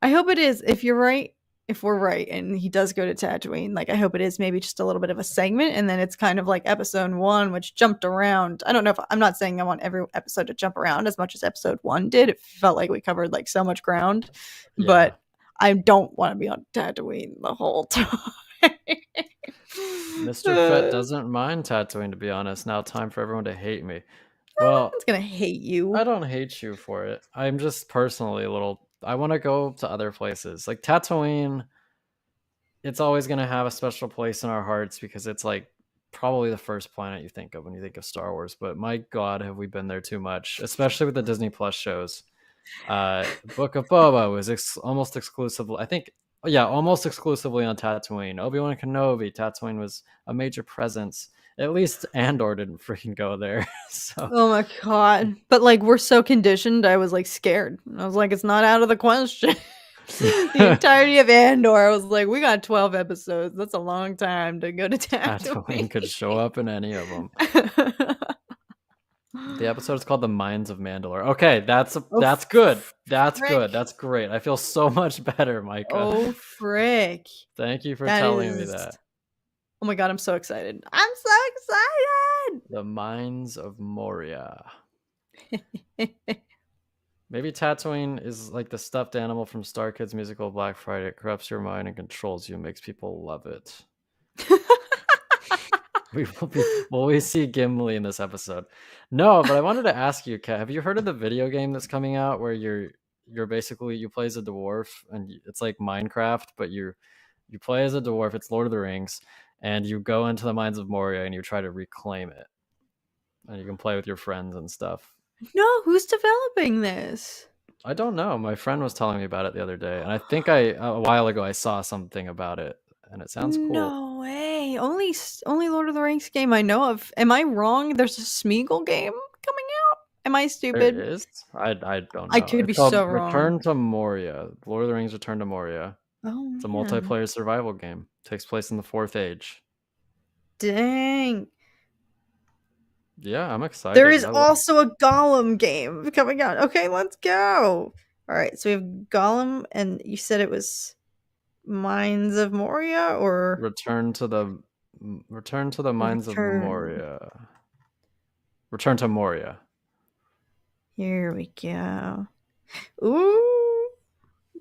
I hope it is, if we're right, and he does go to Tatooine, like, I hope it is maybe just a little bit of a segment, and then it's kind of like episode 1, which jumped around. I don't know, I'm not saying I want every episode to jump around as much as episode 1 did. It felt like we covered like so much ground, but I don't want to be on Tatooine the whole time. Mr. Fett doesn't mind Tatooine, to be honest. Now time for everyone to hate me. Well, it's gonna hate you. I don't hate you for it. I'm just personally I want to go to other places. Like, Tatooine, it's always going to have a special place in our hearts because it's like probably the first planet you think of when you think of Star Wars. But my God, have we been there too much, especially with the Disney Plus shows. Book of Boba was almost exclusively, I think, almost exclusively on Tatooine. Obi-Wan Kenobi, Tatooine was a major presence. At least Andor didn't freaking go there. So. Oh my God. But like, we're so conditioned, I was like scared. I was like, it's not out of the question. The entirety of Andor, I was like, we got 12 episodes. That's a long time to go to Tatooine. Could show up in any of them. The episode is called The Mines of Mandalore. Okay, that's good. That's good. That's great. I feel so much better, Micah. Oh, frick. Thank you for telling me that. Oh my God, I'm so excited. I'm so excited. The Mines of Moria. Maybe Tatooine is like the stuffed animal from Star Kids musical Black Friday. It corrupts your mind and controls you, makes people love it. we see Gimli in this episode. No, but I wanted to ask you, Kat, have you heard of the video game that's coming out where you're basically you play as a dwarf and it's like Minecraft, but you play as a dwarf. It's Lord of the Rings, and you go into the mines of Moria and you try to reclaim it, and you can play with your friends and stuff. No, who's developing this? I don't know. My friend was telling me about it the other day, and I think a while ago I saw something about it, and it sounds cool. No way. Only Lord of the Rings game I know of. Am I wrong? There's a Smeagol game coming out? Am I There stupid? is. I don't I know. could It's be called so Return wrong. to Moria. Lord of the Rings: Return to Moria. Oh It's a man. multiplayer survival game. Takes place in the Fourth Age. Dang. Yeah, I'm There excited. is also a Gollum game coming out. Okay, let's go. All right, so we have Gollum, and you said it was Mines of Moria or Return to the Mines of Return. Moria. Return to Moria. Here we go. Ooh,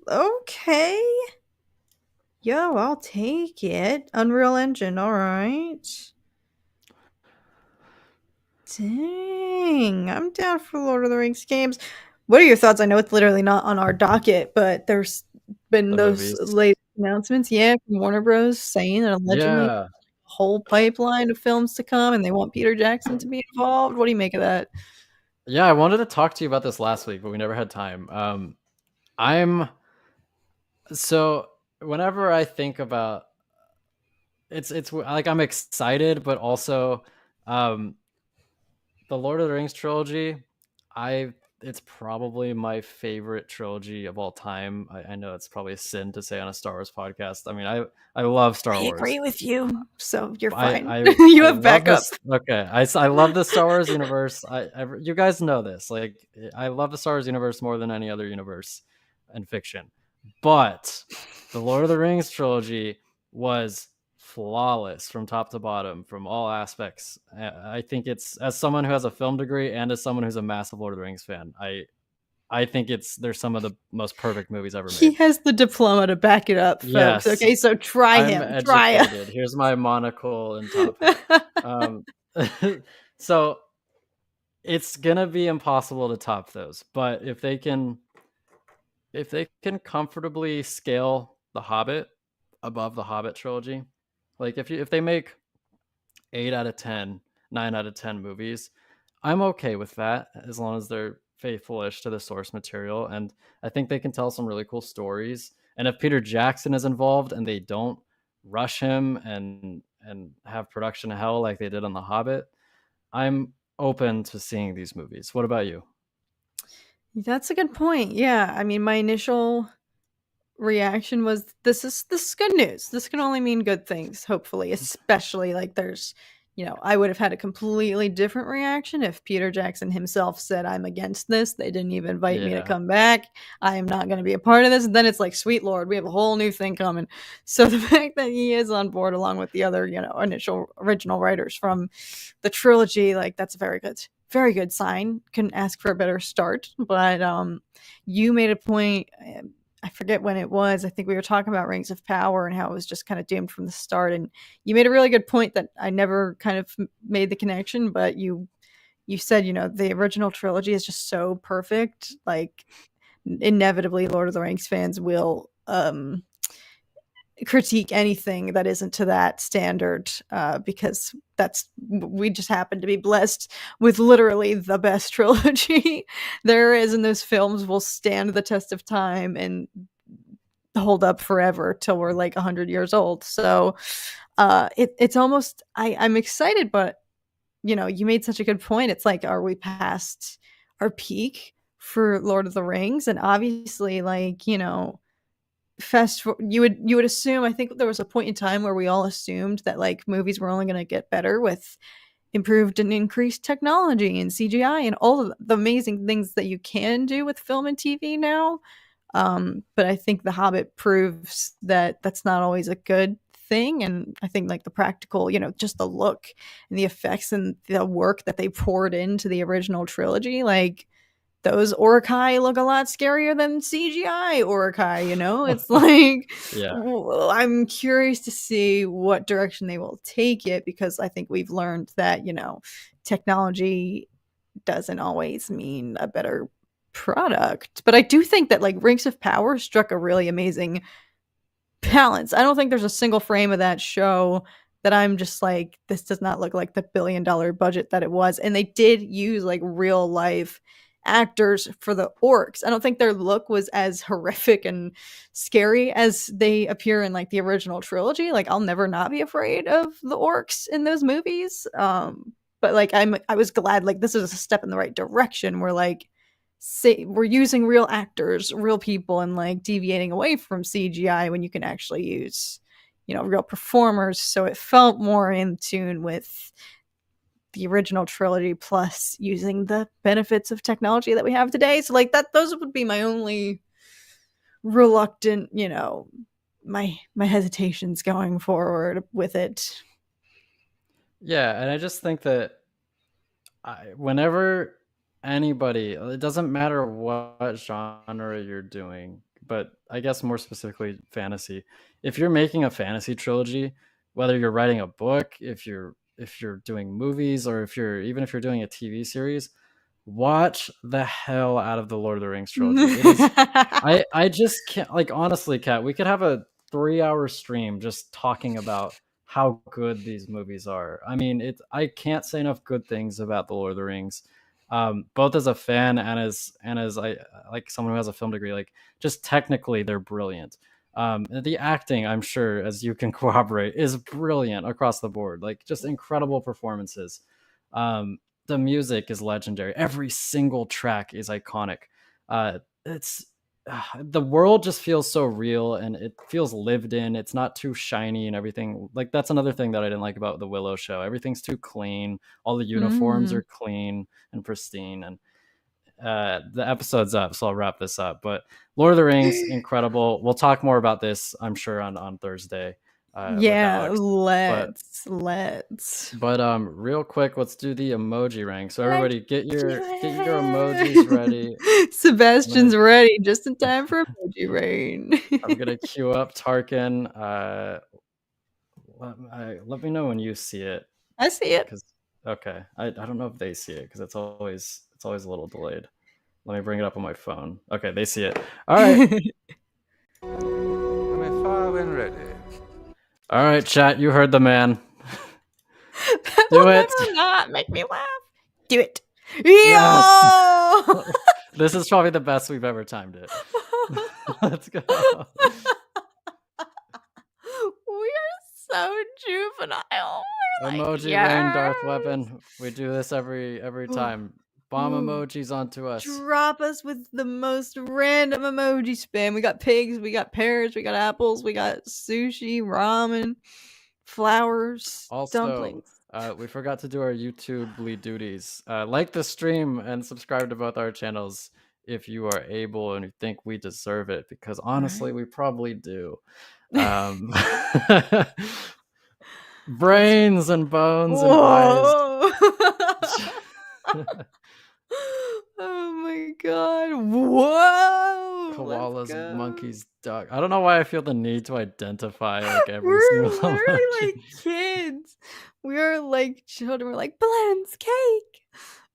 okay. Yo, I'll take it. Unreal Engine, all right. Dang, I'm down for Lord of the Rings games. What are your thoughts? I know it's literally not on our docket, but there's been The those movies. late announcements, yeah, from Warner Bros. Saying that allegedly Yeah. a whole pipeline of films to come and they want Peter Jackson to be involved. What do you make of that? Yeah, I wanted to talk to you about this last week, but we never had time. I'm so whenever I think about it's like I'm excited, but also um the Lord of the Rings trilogy, I it's probably my favorite trilogy of all time. I know it's probably a sin to say on a Star Wars podcast. I mean, I love Star I Wars. agree with you, so you're I fine. I You I have love backup. this. Okay, I love the Star Wars universe. You guys know this. Like I love the Star Wars universe more than any other universe in fiction. But the Lord of the Rings trilogy was flawless from top to bottom, from all aspects. I think it's as someone who has a film degree and as someone who's a massive Lord of the Rings fan, I think there's some of the most perfect movies ever He made. has the diploma to back it up, folks. Yes, Okay, so try I'm him. Try him. educated. Here's my monocle and top hat. Um, so it's gonna be impossible to top those. But if they can comfortably scale The Hobbit above the Hobbit trilogy, like if they make 8 out of 10, 9 out of 10 movies, I'm okay with that as long as they're faithful-ish to the source material. And I think they can tell some really cool stories. And if Peter Jackson is involved and they don't rush him and have production hell like they did on The Hobbit, I'm open to seeing these movies. What about you? That's a good point. Yeah, I mean, my initial reaction was this is good news. This can only mean good things, hopefully, especially like there's I would have had a completely different reaction if Peter Jackson himself said I'm against this. They didn't even invite me to Yeah. come back. I am not going to be a part of this. And then it's like, sweet Lord, we have a whole new thing coming. So the fact that he is on board along with the other, initial original writers from the trilogy, like that's a very good sign. Couldn't ask for a better start. But you made a point. I forget when it was. I think we were talking about Rings of Power and how it was just kind of doomed from the start. And you made a really good point that I never kind of made the connection, but you said, the original trilogy is just so perfect. Like inevitably Lord of the Rings fans will critique anything that isn't to that standard because we just happen to be blessed with literally the best trilogy there is, and those films will stand the test of time and hold up forever till we're like 100 years old. So it's almost I'm excited, but you made such a good point. It's like, are we past our peak for Lord of the Rings? And obviously, like, you would assume, I think there was a point in time where we all assumed that like movies were only going to get better with improved and increased technology and CGI and all of the amazing things that you can do with film and TV now. But I think The Hobbit proves that that's not always a good thing. And I think like the practical, just the look and the effects and the work that they poured into the original trilogy, like those Orcai look a lot scarier than CGI Orcai, you know? It's like, Yeah. I'm curious to see what direction they will take it, because I think we've learned that, you know, technology doesn't always mean a better product. But I do think that like Rings of Power struck a really amazing balance. I don't think there's a single frame of that show that I'm just like, this does not look like the $1 billion budget that it was. And they did use like real life actors for the orcs. I don't think their look was as horrific and scary as they appear in like the original trilogy. Like I'll never not be afraid of the orcs in those movies. But like I was glad like this is a step in the right direction. We're like, say we're using real actors, real people, and like deviating away from CGI when you can actually use, you know, real performers. So it felt more in tune with the original trilogy, plus using the benefits of technology that we have today. So like that, those would be my only reluctant, you know, my hesitations going forward with it. Yeah, and I just think that whenever anybody, it doesn't matter what genre you're doing, but I guess more specifically fantasy. If you're making a fantasy trilogy, whether you're writing a book, if you're doing movies, or if you're doing a TV series, watch the hell out of the Lord of the Rings trilogy. It is I just can't, like, honestly, Kat, we could have a 3-hour stream just talking about how good these movies are. I mean, I can't say enough good things about the Lord of the Rings, both as a fan and as I like someone who has a film degree. Like, just technically, they're brilliant. The acting, I'm sure, as you can corroborate, is brilliant across the board. Like, just incredible performances. The music is legendary. Every single track is iconic. It's the world just feels so real, and it feels lived in. It's not too shiny and everything. Like, that's another thing that I didn't like about the Willow show. Everything's too clean. All the uniforms are clean and pristine. And the episode's up, so I'll wrap this up. But Lord of the Rings, incredible. We'll talk more about this, I'm sure, on Thursday. Yeah, let's. But Real quick, let's do the emoji rank. So everybody, get your emojis ready. Sebastian's ready just in time for emoji rain. I'm gonna queue up Tarkin. Let me know when you see it. I see it. Okay, I don't know if they see it because it's always a little delayed. Let me bring it up on my phone. Okay, they see it. All right. I'm far when ready. All right, chat. You heard the man. That Do will it. never not make me laugh. Do it. Yes. This is probably the best we've ever timed it. Let's go. We are so juvenile. Emoji rain, Darth Weapon. We do this every time. Bomb emojis onto us. Drop us with the most random emoji spam. We got pigs, we got pears, we got apples, we got sushi, ramen, flowers, dumplings. We forgot to do our YouTube duties. Like the stream and subscribe to both our channels if you are able and you think we deserve it, because honestly, we probably do. Brains and bones and eyes. Oh my god. Whoa. Koalas, monkeys, dog. I don't know why I feel the need to identify like every single emoji. We're like kids. We are like children. We're like, Blends, cake.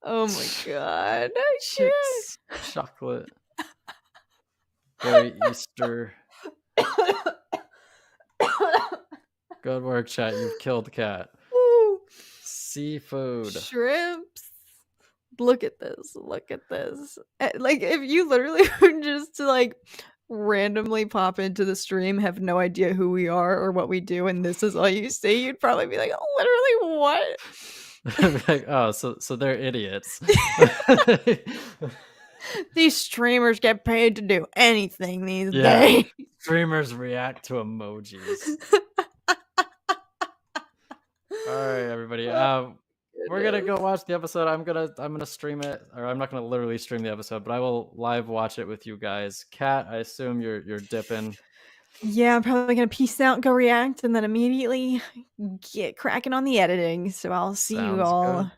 Oh my god. Chicks, chocolate. Very Easter. Good work, chat. You've killed Cat. Woo. Seafood. Shrimps. Look at this. Look at this. Like, if you literally were just to like randomly pop into the stream, have no idea who we are or what we do, and this is all you see, you'd probably be like, oh, literally what? Like, oh, so they're idiots. These streamers get paid to do anything these days. Streamers react to emojis. All right, everybody. We're gonna go watch the episode. I'm gonna stream it, or I'm not gonna literally stream the episode, but I will live watch it with you guys. Kat, I assume you're dipping. Yeah, I'm probably gonna peace out, go react, and then immediately get cracking on the editing. So I'll see you all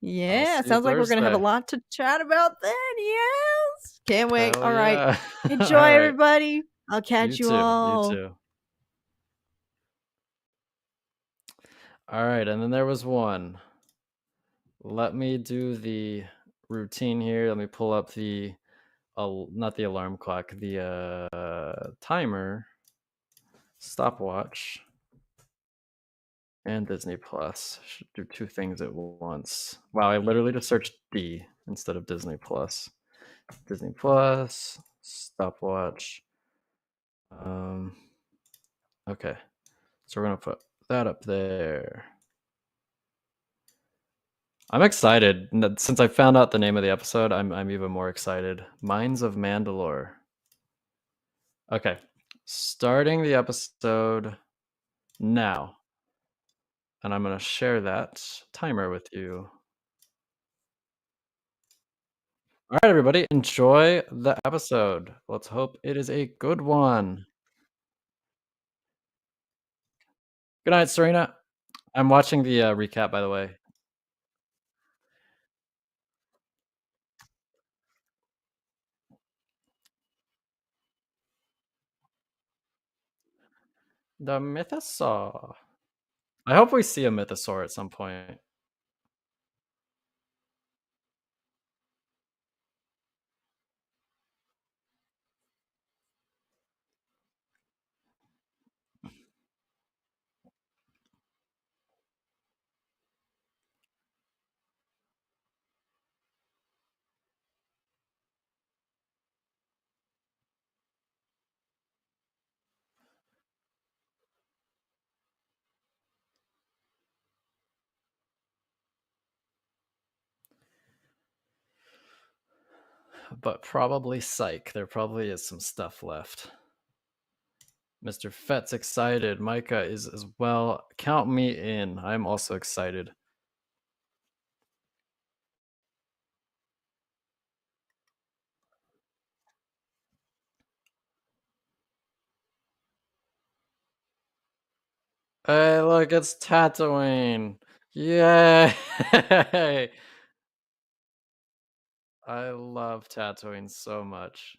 I'll Yeah, see you sounds like we're gonna have a Thursday. lot to chat about then. Yes, can't wait. Hell All right, yeah. All enjoy, right. everybody. I'll You catch you too. You all. too. All right. And then there was one. Let me do the routine here. Let me pull up the, not the alarm clock, the timer, stopwatch, and Disney Plus. Should do two things at once. Wow, I literally just searched D instead of Disney Plus. Disney Plus, stopwatch. Okay, so we're gonna put that up there. I'm excited. Since I found out the name of the episode, I'm even more excited. Mines of Mandalore. Okay, starting the episode now. And I'm gonna share that timer with you. All right, everybody, enjoy the episode. Let's hope it is a good one. Good night, Serena. I'm watching the recap, by the way. The Mythosaur. I hope we see a Mythosaur at some point. But probably psych. There probably is some stuff left. Mr. Fett's excited. Micah is as well. Count me in. I'm also excited. Hey, look, it's Tatooine. Yay! I love Tatooine so much.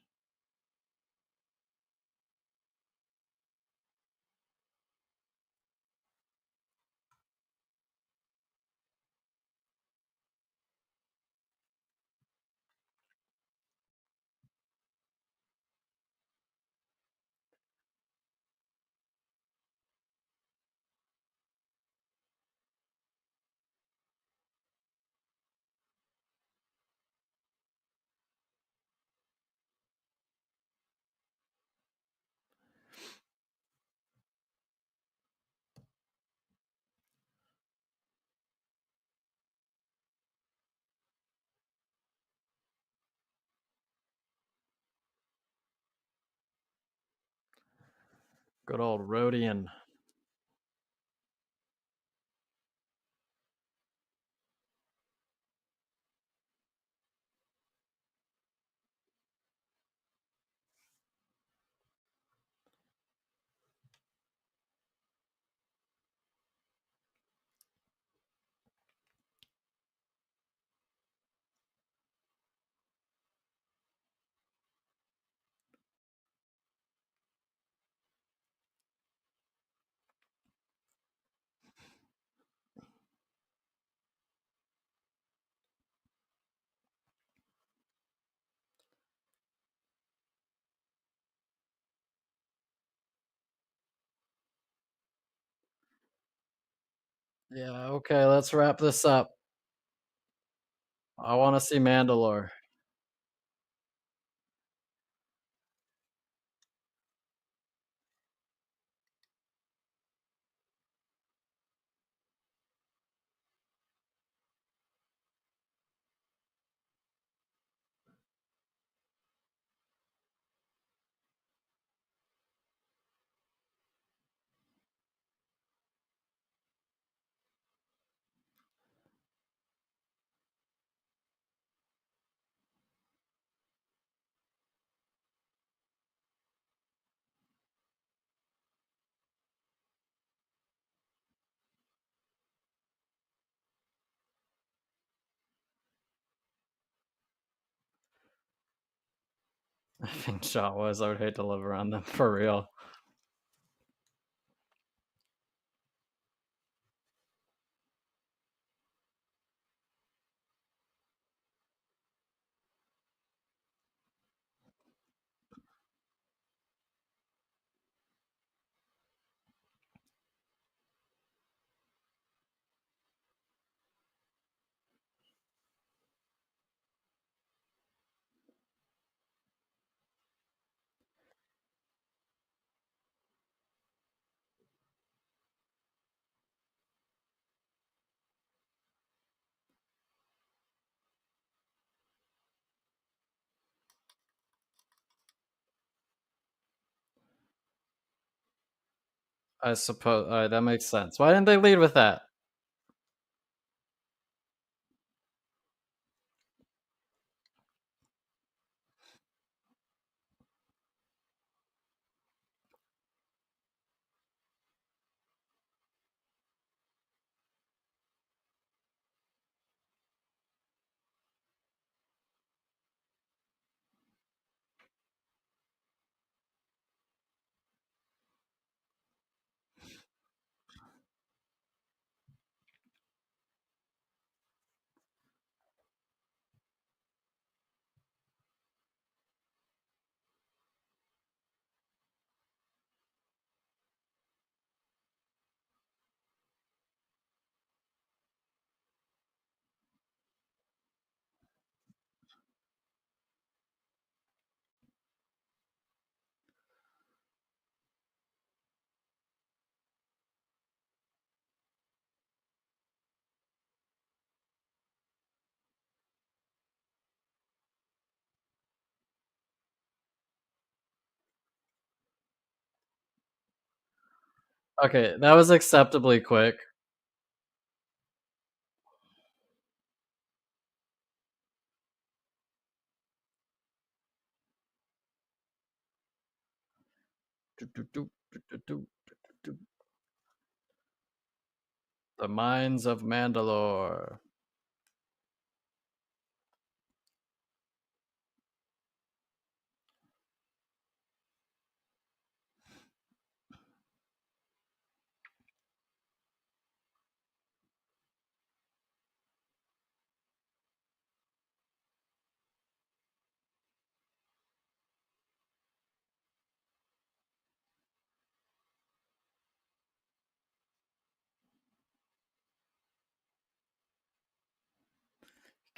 Good old Rodian. Yeah, okay, let's wrap this up. I want to see Mandalore. I think SHOUTOUT. I would hate to live around them for real. I suppose that makes sense. Why didn't they lead with that? Okay, that was acceptably quick. The Mines of Mandalore.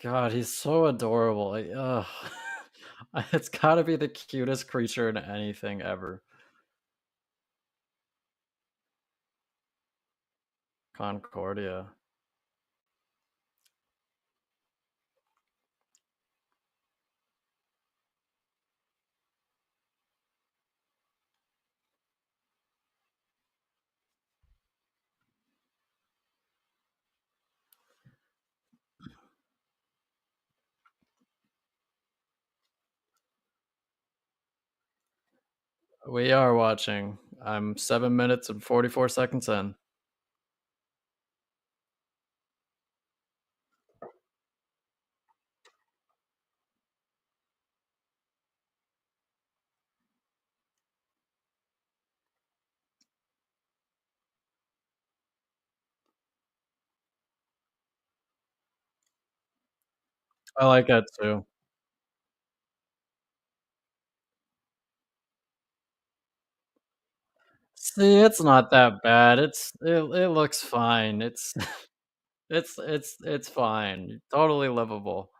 God, he's so adorable. It's gotta be the cutest creature in anything ever. Concordia. We are watching. I'm 7 minutes and 44 seconds in. I like that too. See, it's not that bad. It looks fine. It's it's fine. Totally livable.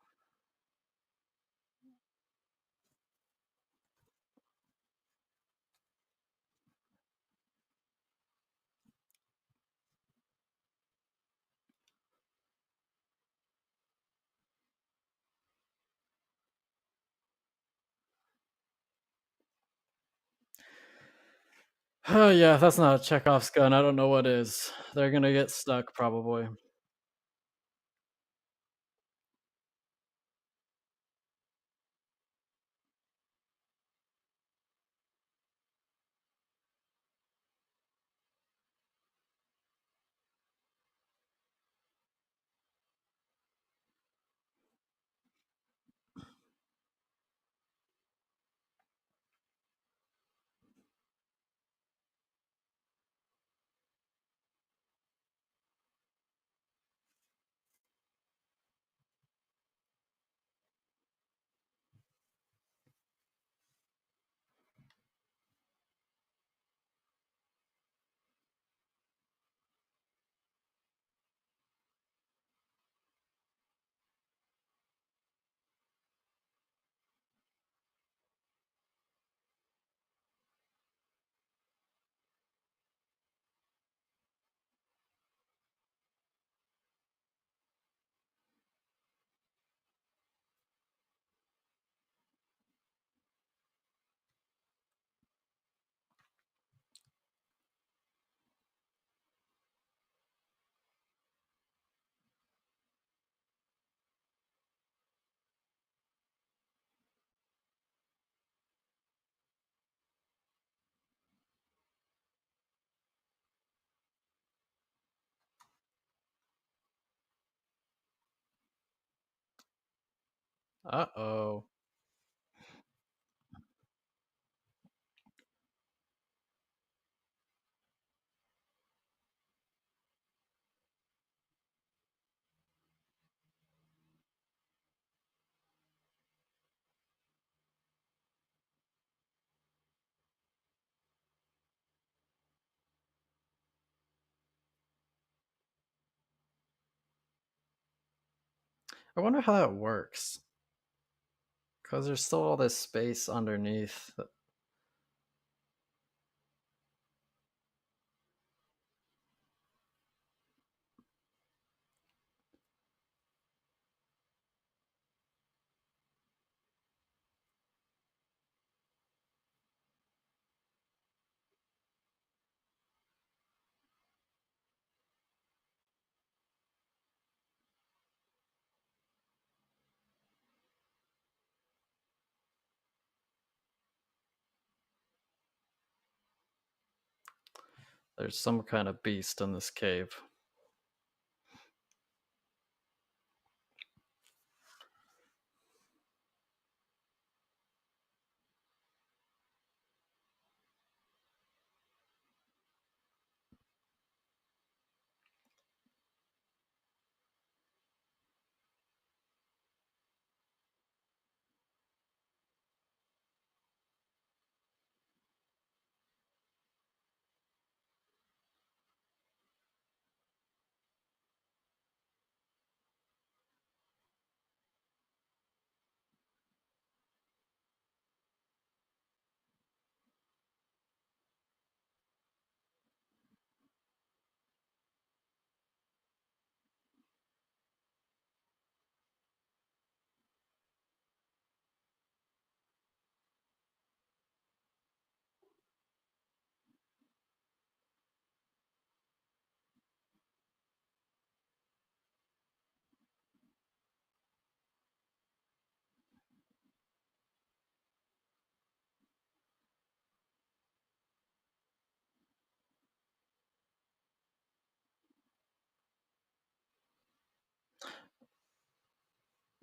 Oh yeah, that's not a Chekhov's gun. I don't know what is. They're gonna get stuck probably. Uh-oh. I wonder how that works. Because there's still all this space underneath. There's some kind of beast in this cave.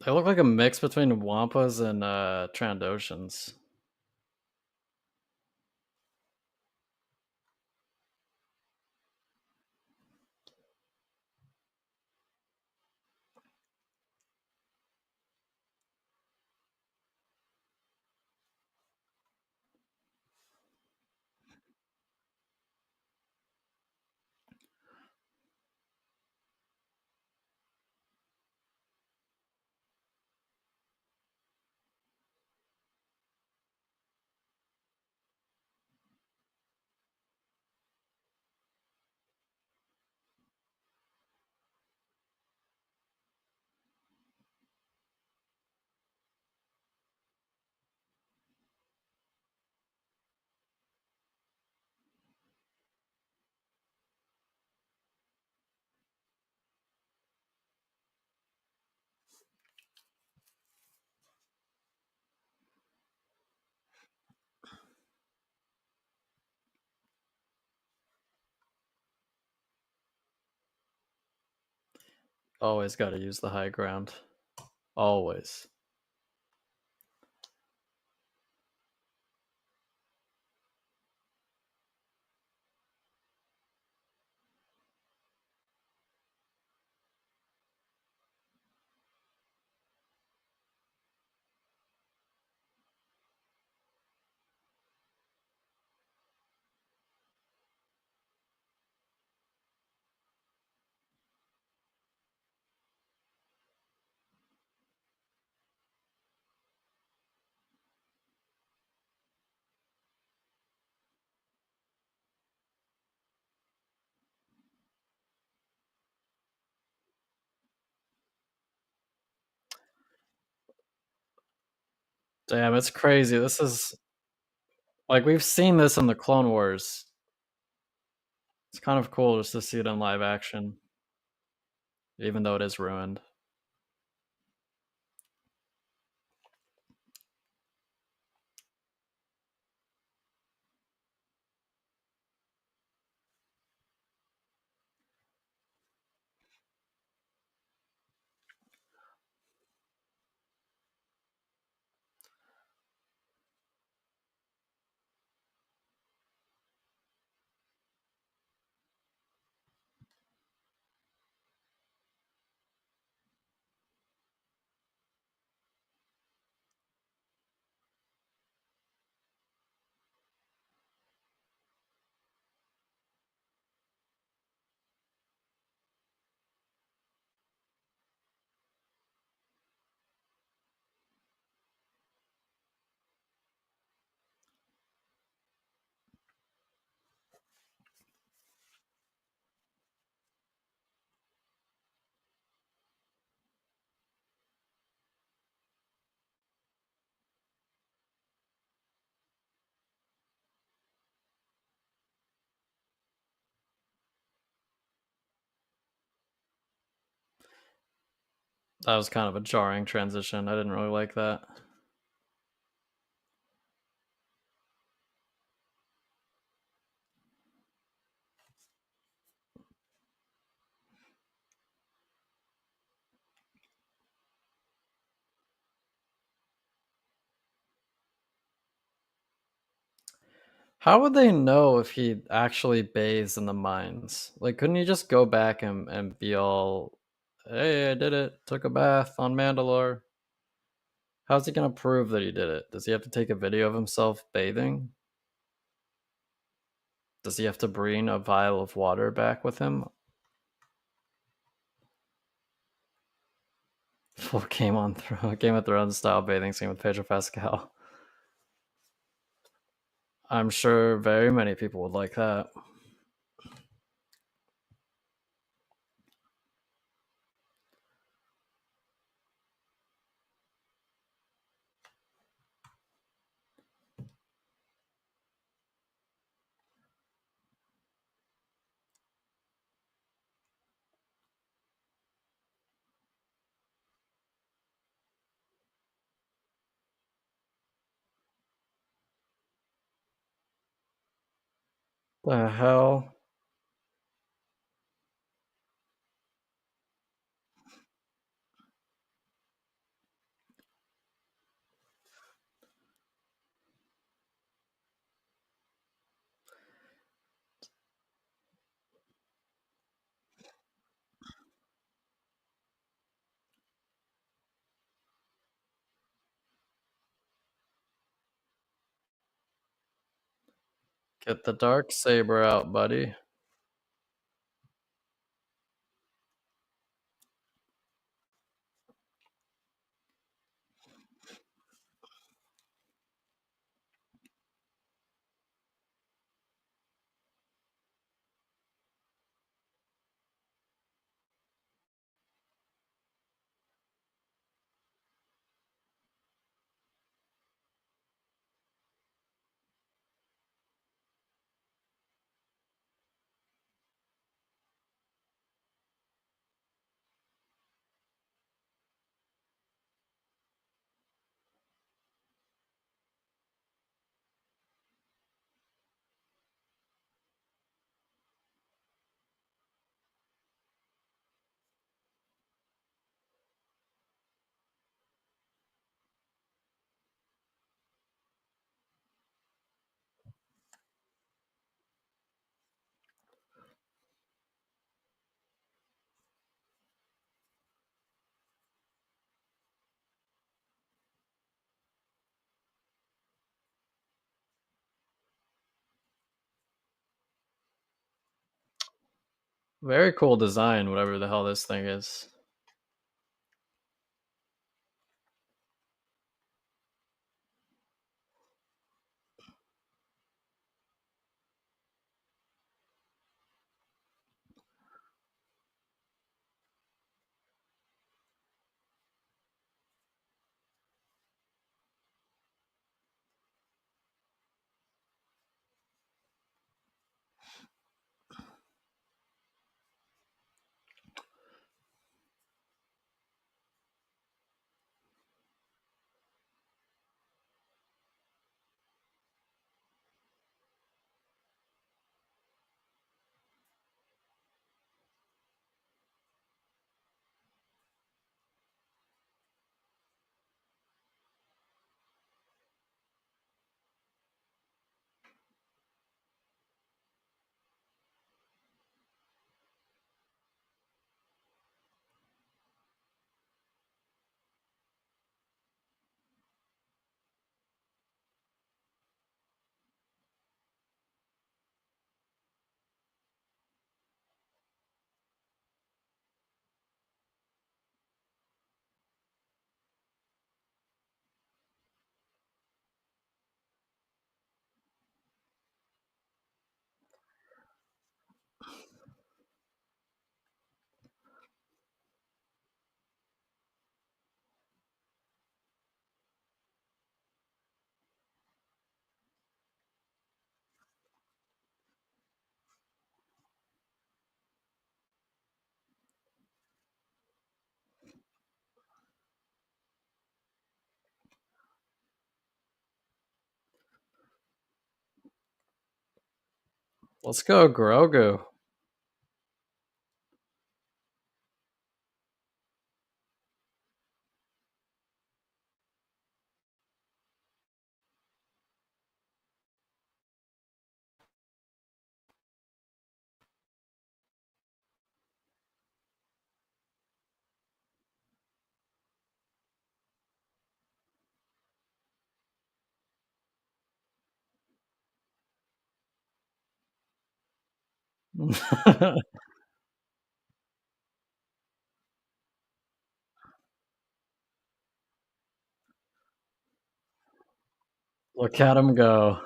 They look like a mix between Wampas and Trandoshans. Always got to use the high ground. Always. Damn, it's crazy. This is like we've seen this in the Clone Wars. It's kind of cool just to see it in live action, even though it is ruined. That was kind of a jarring transition. I didn't really like that. How would they know if he actually bathes in the mines? Like, couldn't he just go back and be all, hey, I did it, took a bath on Mandalore? How's he gonna prove that he did it? Does he have to take a video of himself bathing? Does he have to bring a vial of water back with him? Full Game of Thrones style bathing scene with Pedro Pascal. I'm sure very many people would like that. The hell? Get the dark saber out, buddy. Very cool design, whatever the hell this thing is. Let's go, Grogu. Look at him go.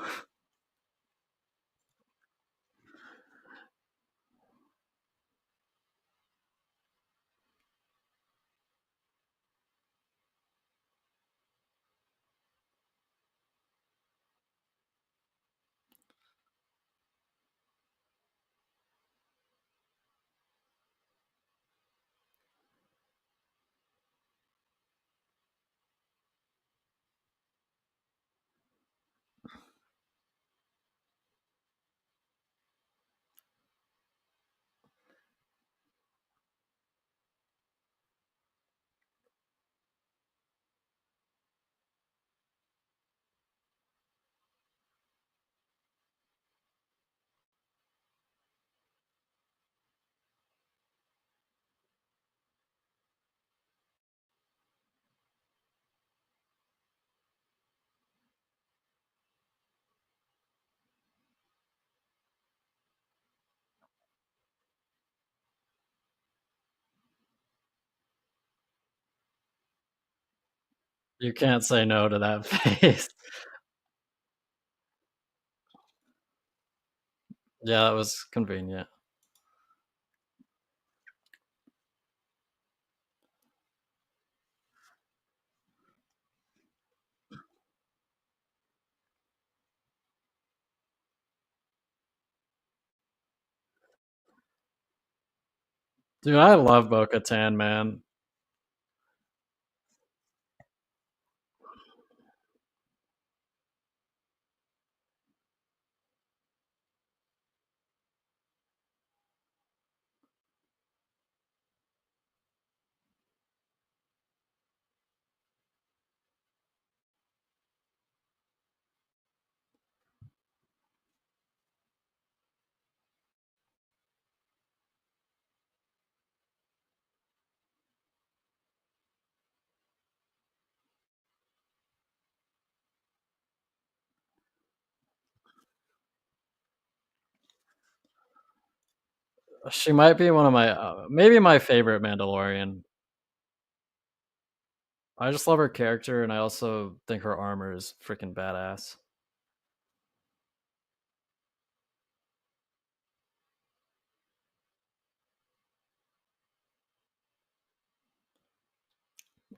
You can't say no to that face. Yeah, that was convenient. Dude, I love Bo-Katan, man. She might be one of my, maybe my favorite Mandalorian. I just love her character, and I also think her armor is freaking badass.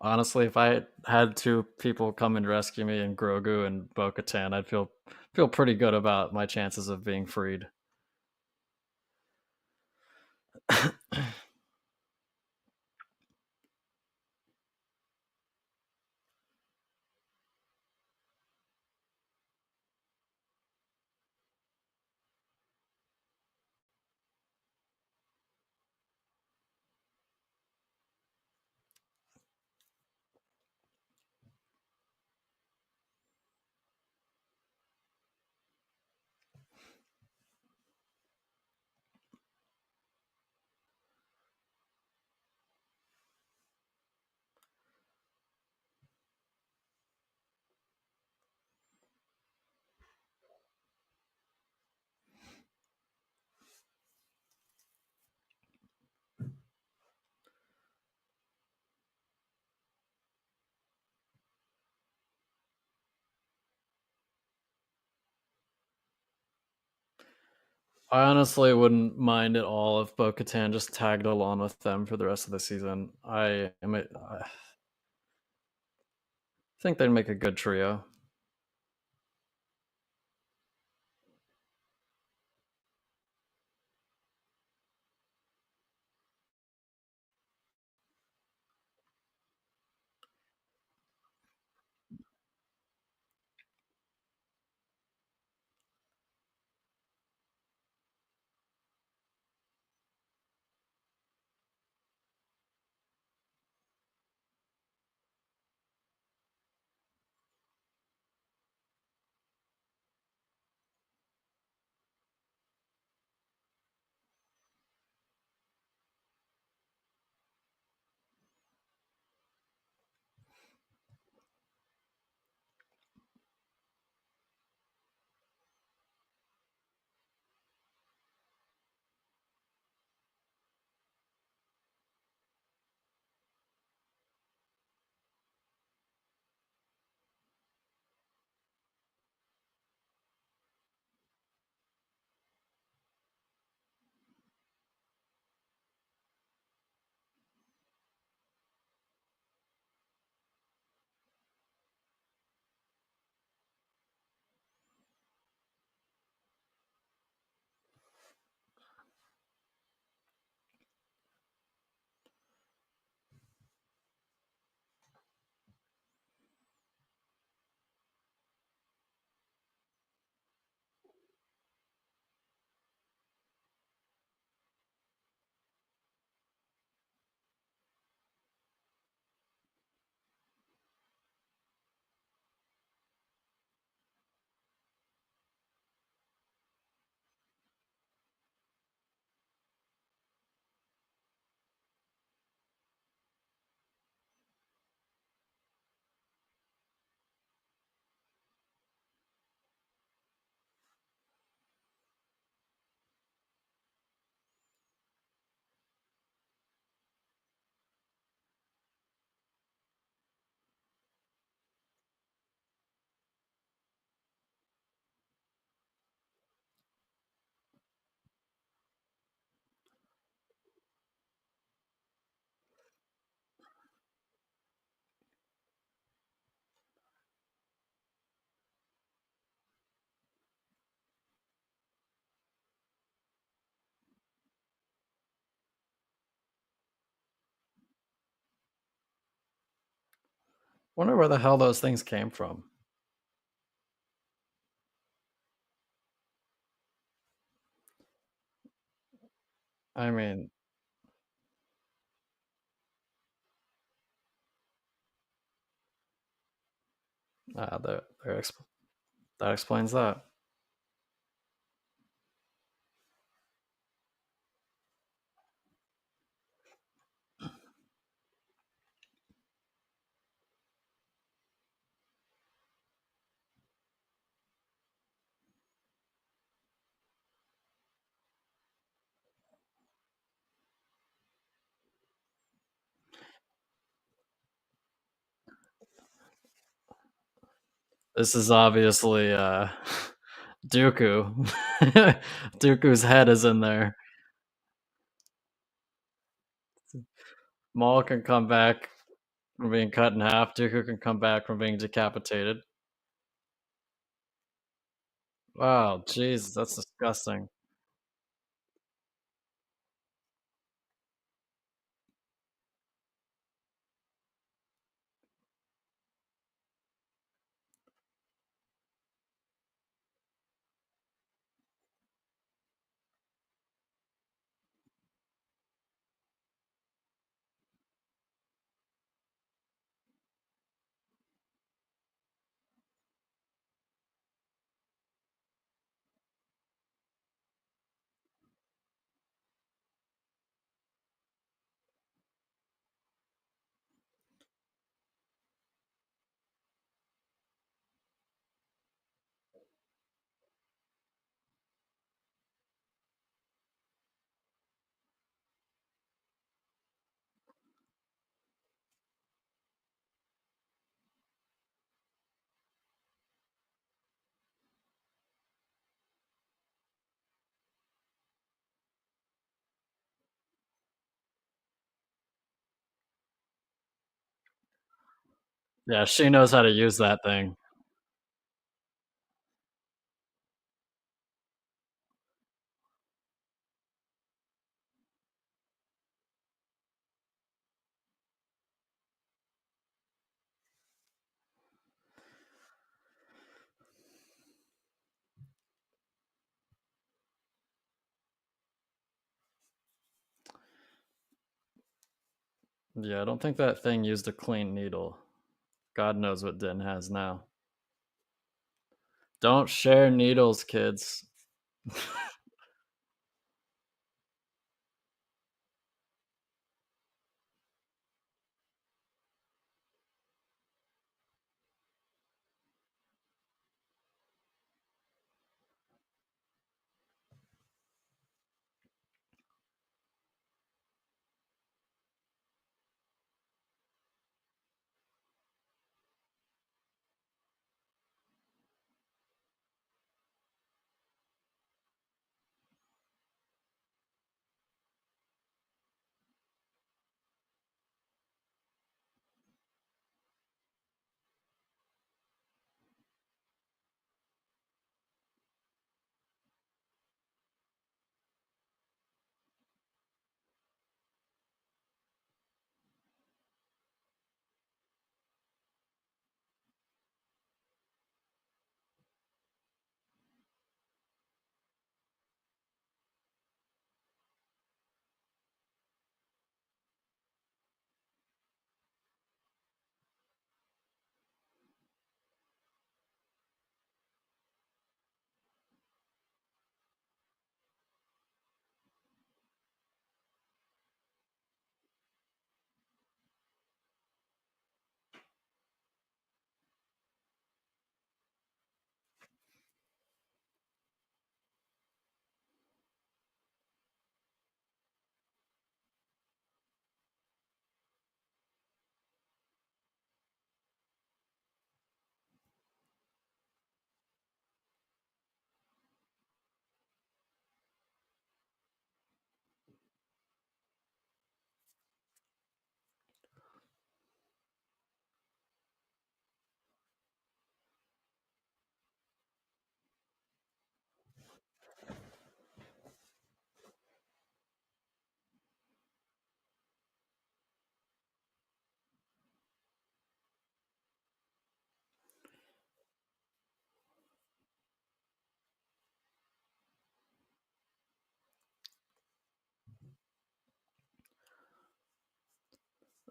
Honestly, if I had two people come and rescue me, and Grogu and Bo-Katan, I'd feel pretty good about my chances of being freed. I honestly wouldn't mind at all if Bo-Katan just tagged along with them for the rest of the season. I think they'd make a good trio. Wonder where the hell those things came from. I mean, they're that explains that. This is obviously Dooku. Dooku's head is in there. Maul can come back from being cut in half. Dooku can come back from being decapitated. Wow, jeez, that's disgusting. Yeah, she knows how to use that thing. Yeah, I don't think that thing used a clean needle. God knows what Din has now. Don't share needles, kids.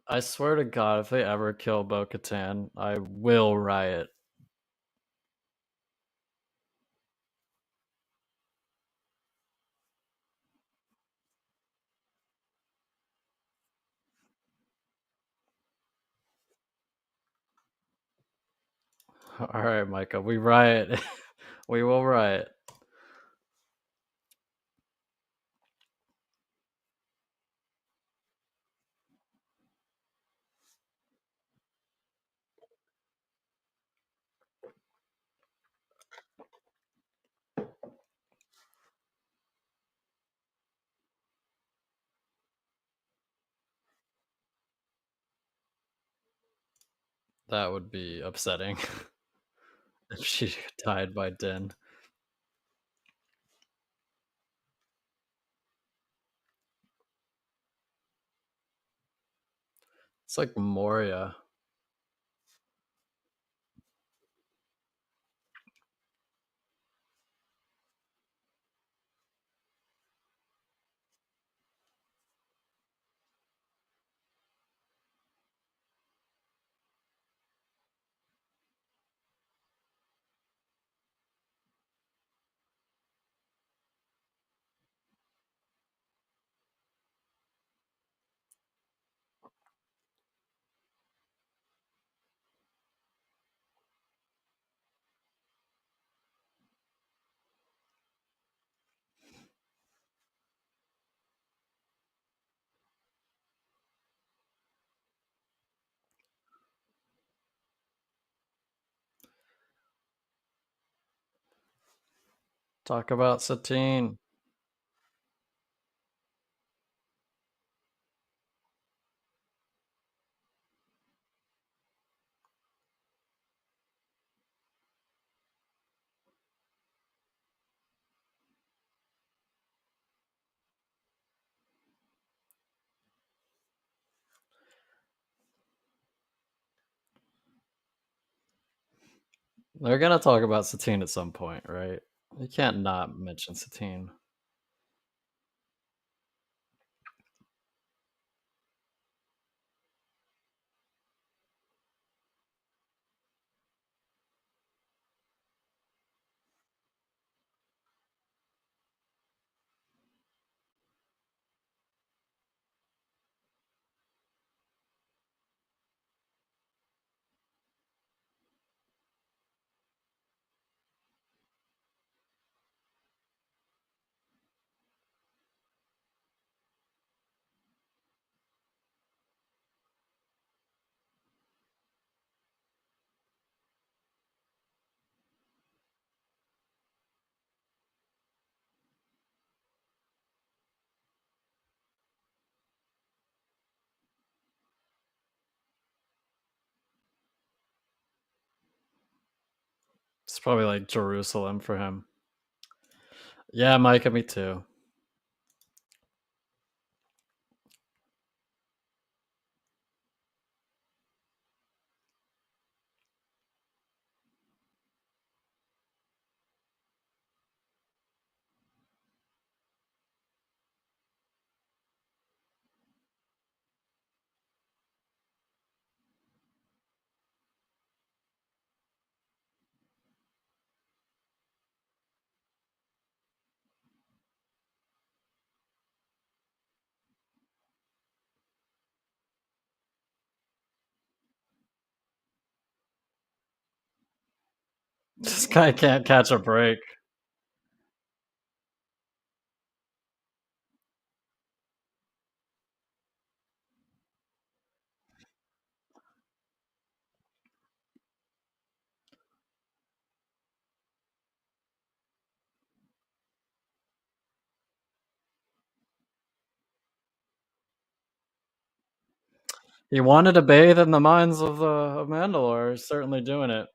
I swear to God, if they ever kill Bo-Katan, I will riot. All right, Micah, we riot. We will riot. That would be upsetting if she died by Din. It's like Moria. Talk about Satine. They're gonna talk about Satine at some point, right? You can't not mention Satine. It's probably like Jerusalem for him. Yeah, Micah, me too. This guy can't catch a break. He wanted to bathe in the mines of Mandalore. He's certainly doing it.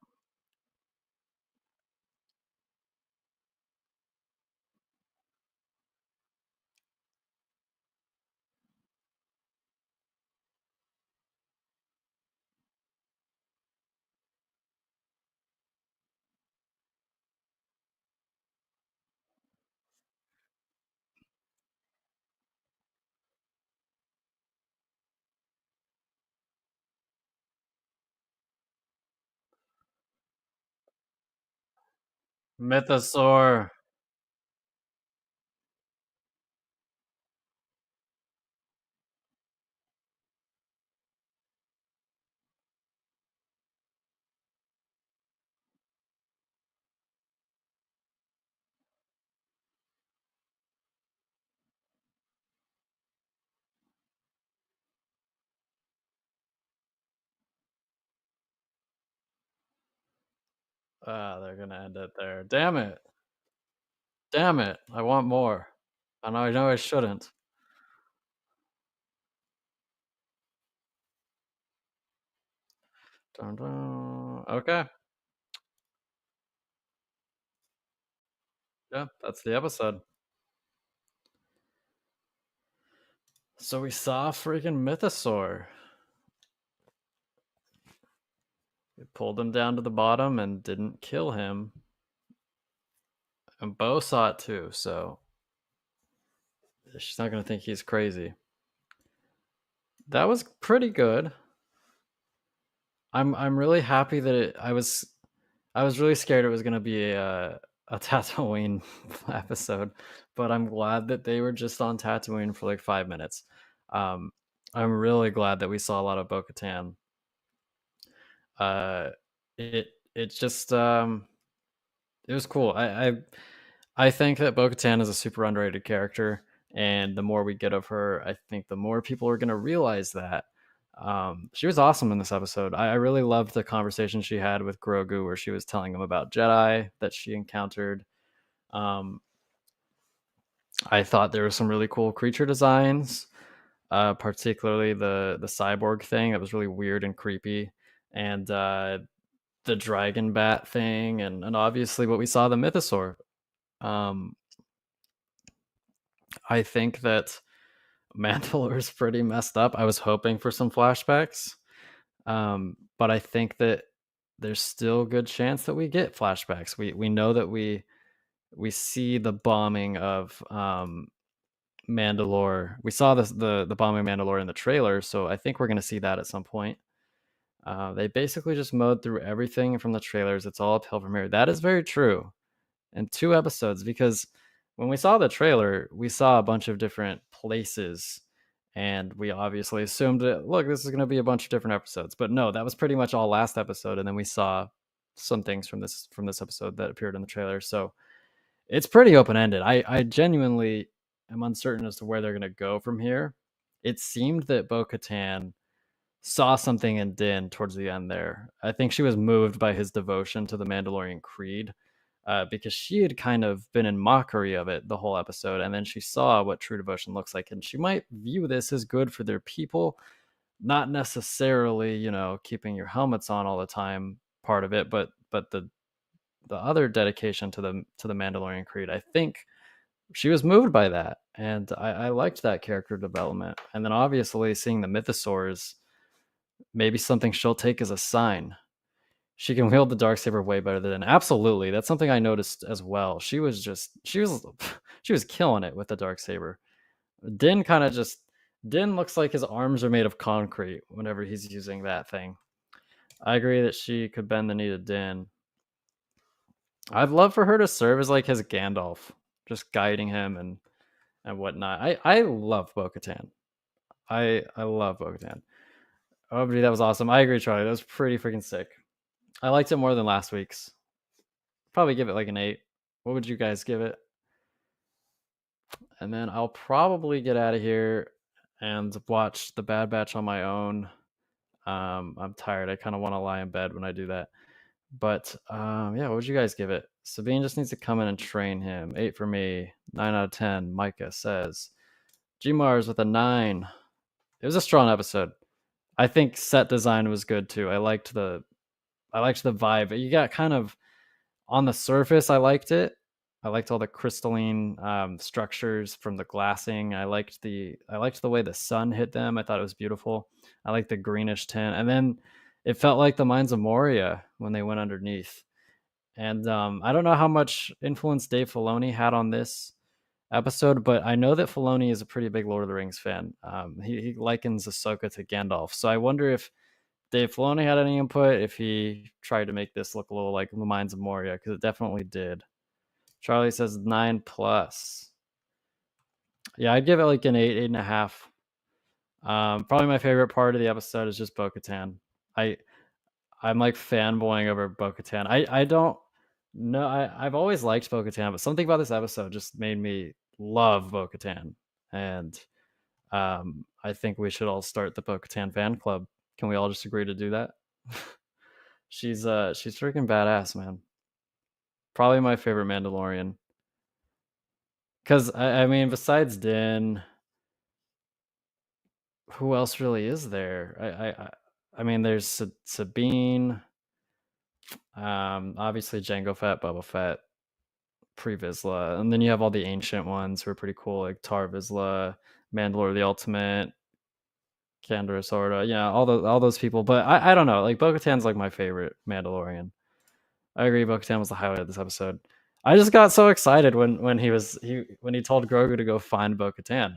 Mythosaur. Ah, they're gonna end it there. Damn it. Damn it. I want more. I know I shouldn't. Dun, dun. Okay. Yeah, that's the episode. So we saw freaking Mythosaur. We pulled him down to the bottom and didn't kill him. And Bo saw it too, so she's not gonna think he's crazy. That was pretty good. I'm really happy that I was really scared it was gonna be a Tatooine episode, but I'm glad that they were just on Tatooine for like 5 minutes. Um, I'm really glad that we saw a lot of Bo-Katan. Uh, it just it was cool. I think that Bo-Katan is a super underrated character, and the more we get of her, I think the more people are gonna realize that. She was awesome in this episode. I really loved the conversation she had with Grogu, where she was telling him about Jedi that she encountered. Um, I thought there were some really cool creature designs, particularly the cyborg thing. That was really weird and creepy, and the dragon bat thing, and obviously what we saw, the Mythosaur. Um, I think that Mandalore's pretty messed up. I was hoping for some flashbacks, but I think that there's still a good chance that we get flashbacks. We know that we see the bombing of Mandalore. We saw the bombing of Mandalore in the trailer, so I think we're going to see that at some point. They basically just mowed through everything from the trailers. It's all uphill from here. That is very true. In 2 episodes, because when we saw the trailer, we saw a bunch of different places, and we obviously assumed that, look, this is going to be a bunch of different episodes. But no, that was pretty much all last episode, and then we saw some things from this episode that appeared in the trailer. So it's pretty open ended. I genuinely am uncertain as to where they're going to go from here. It seemed that Bo-Katan saw something in Din towards the end there. I think she was moved by his devotion to the Mandalorian creed, because she had kind of been in mockery of it the whole episode, and then she saw what true devotion looks like, and she might view this as good for their people, not necessarily, keeping your helmets on all the time part of it, but the other dedication to the Mandalorian creed. I think she was moved by that, and I liked that character development. And then obviously seeing the Mythosaurs, maybe something she'll take as a sign. She can wield the dark saber way better than, absolutely. That's something I noticed as well. She was she was killing it with the dark saber. Din kind of just Din looks like his arms are made of concrete whenever he's using that thing. I agree that she could bend the knee to Din. I'd love for her to serve as like his Gandalf, just guiding him and whatnot. I love Bo-Katan. I love Bo-Katan. Oh, that was awesome. I agree, Charlie. That was pretty freaking sick. I liked it more than last week's. Probably give it like an 8. What would you guys give it? And then I'll probably get out of here and watch The Bad Batch on my own. I'm tired. I kind of want to lie in bed when I do that. But yeah, what would you guys give it? Sabine just needs to come in and train him. 8 for me. 9 out of 10. Micah says. G-Mars with a 9. It was a strong episode. I think set design was good too. I liked the vibe. You got kind of, on the surface, I liked it. I liked all the crystalline structures from the glassing. I liked the way the sun hit them. I thought it was beautiful. I liked the greenish tint, and then it felt like the Mines of Moria when they went underneath. And I don't know how much influence Dave Filoni had on this episode, but I know that Filoni is a pretty big Lord of the Rings fan. He likens Ahsoka to Gandalf, so I wonder if Dave Filoni had any input if he tried to make this look a little like The Mines of Moria, because it definitely did. Charlie says 9+. Yeah, I'd give it like an 8, 8.5. Probably my favorite part of the episode is just Bo-Katan. I'm like fanboying over Bo-Katan. I don't know. I've always liked Bo-Katan, but something about this episode just made me love Bo-Katan. And I think we should all start the Bo-Katan fan club. Can we all just agree to do that? She's freaking badass, man. Probably my favorite Mandalorian. Because I mean, besides Din, who else really is there? I mean, there's Sabine, obviously Jango Fett, Boba Fett, Pre Vizsla, and then you have all the ancient ones who are pretty cool, like Tar Vizsla, Mandalore the Ultimate, Kandor Sorda, yeah, all those people. But I don't know, like Bo-Katan's like my favorite Mandalorian. I agree, Bo-Katan was the highlight of this episode. I just got so excited when he told Grogu to go find Bo-Katan.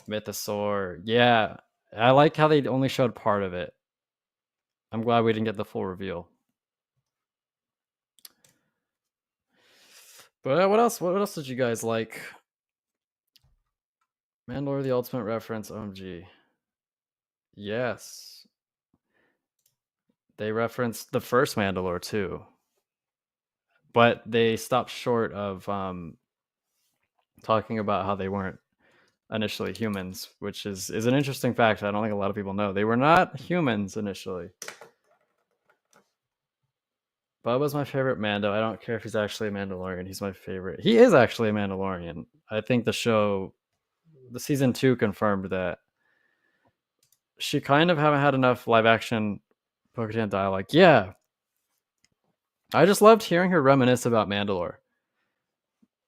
Mythosaur, yeah. I like how they only showed part of it. I'm glad we didn't get the full reveal. But what else? What else did you guys like? Mandalore the Ultimate reference, OMG. Yes. They referenced the first Mandalore too. But they stopped short of talking about how they weren't initially humans, which is an interesting fact. I don't think a lot of people know. They were not humans initially. Bubba's my favorite Mando. I don't care if he's actually a Mandalorian. He's my favorite. He is actually a Mandalorian. I think the season 2 confirmed that. She kind of haven't had enough live action Bo-Katan dialogue. Yeah. I just loved hearing her reminisce about Mandalore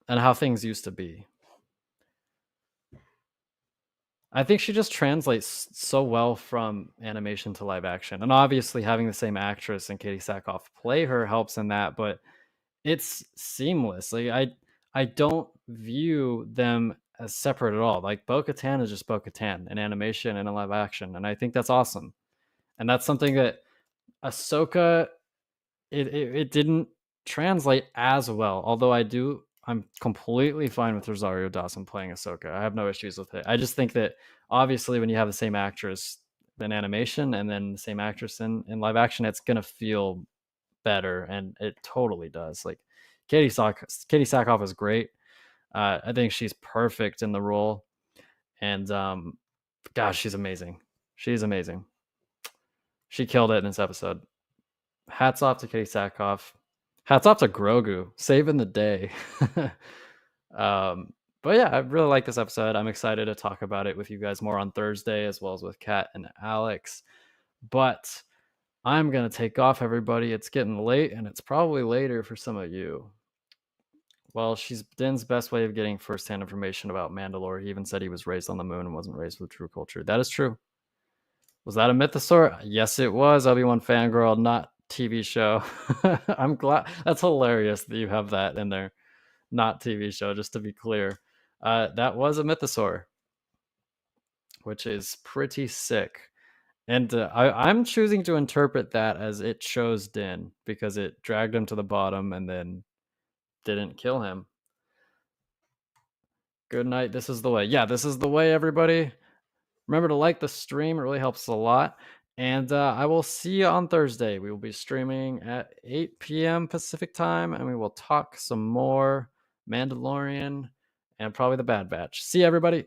and how things used to be. I think she just translates so well from animation to live action. And obviously having the same actress and Katie Sackhoff play her helps in that, but it's seamless. Like I don't view them as separate at all. Like Bo-Katan is just Bo-Katan in animation and in live action. And I think that's awesome. And that's something that Ahsoka, it didn't translate as well. Although I'm completely fine with Rosario Dawson playing Ahsoka. I have no issues with it. I just think that obviously when you have the same actress in animation and then the same actress in live action, it's gonna feel better, and it totally does. Like Katie Sackhoff is great. I think she's perfect in the role, and gosh, she's amazing. She's amazing. She killed it in this episode. Hats off to Katie Sackhoff. Hats off to Grogu, saving the day. But yeah, I really like this episode. I'm excited to talk about it with you guys more on Thursday, as well as with Kat and Alex. But I'm going to take off, everybody. It's getting late, and it's probably later for some of you. Well, she's Din's best way of getting firsthand information about Mandalore. He even said he was raised on the moon and wasn't raised with true culture. That is true. Was that a mythosaur? Yes, it was. Obi-Wan Fangirl, not TV show. I'm glad. That's hilarious that you have that in there. Not TV show, just to be clear. That was a mythosaur, which is pretty sick. And I'm choosing to interpret that as it chose Din because it dragged him to the bottom and then didn't kill him. Good night. This is the way. Yeah, this is the way, everybody. Remember to like the stream. It really helps a lot. And I will see you on Thursday. We will be streaming at 8 p.m. Pacific time, and we will talk some more Mandalorian and probably the Bad Batch. See you, everybody.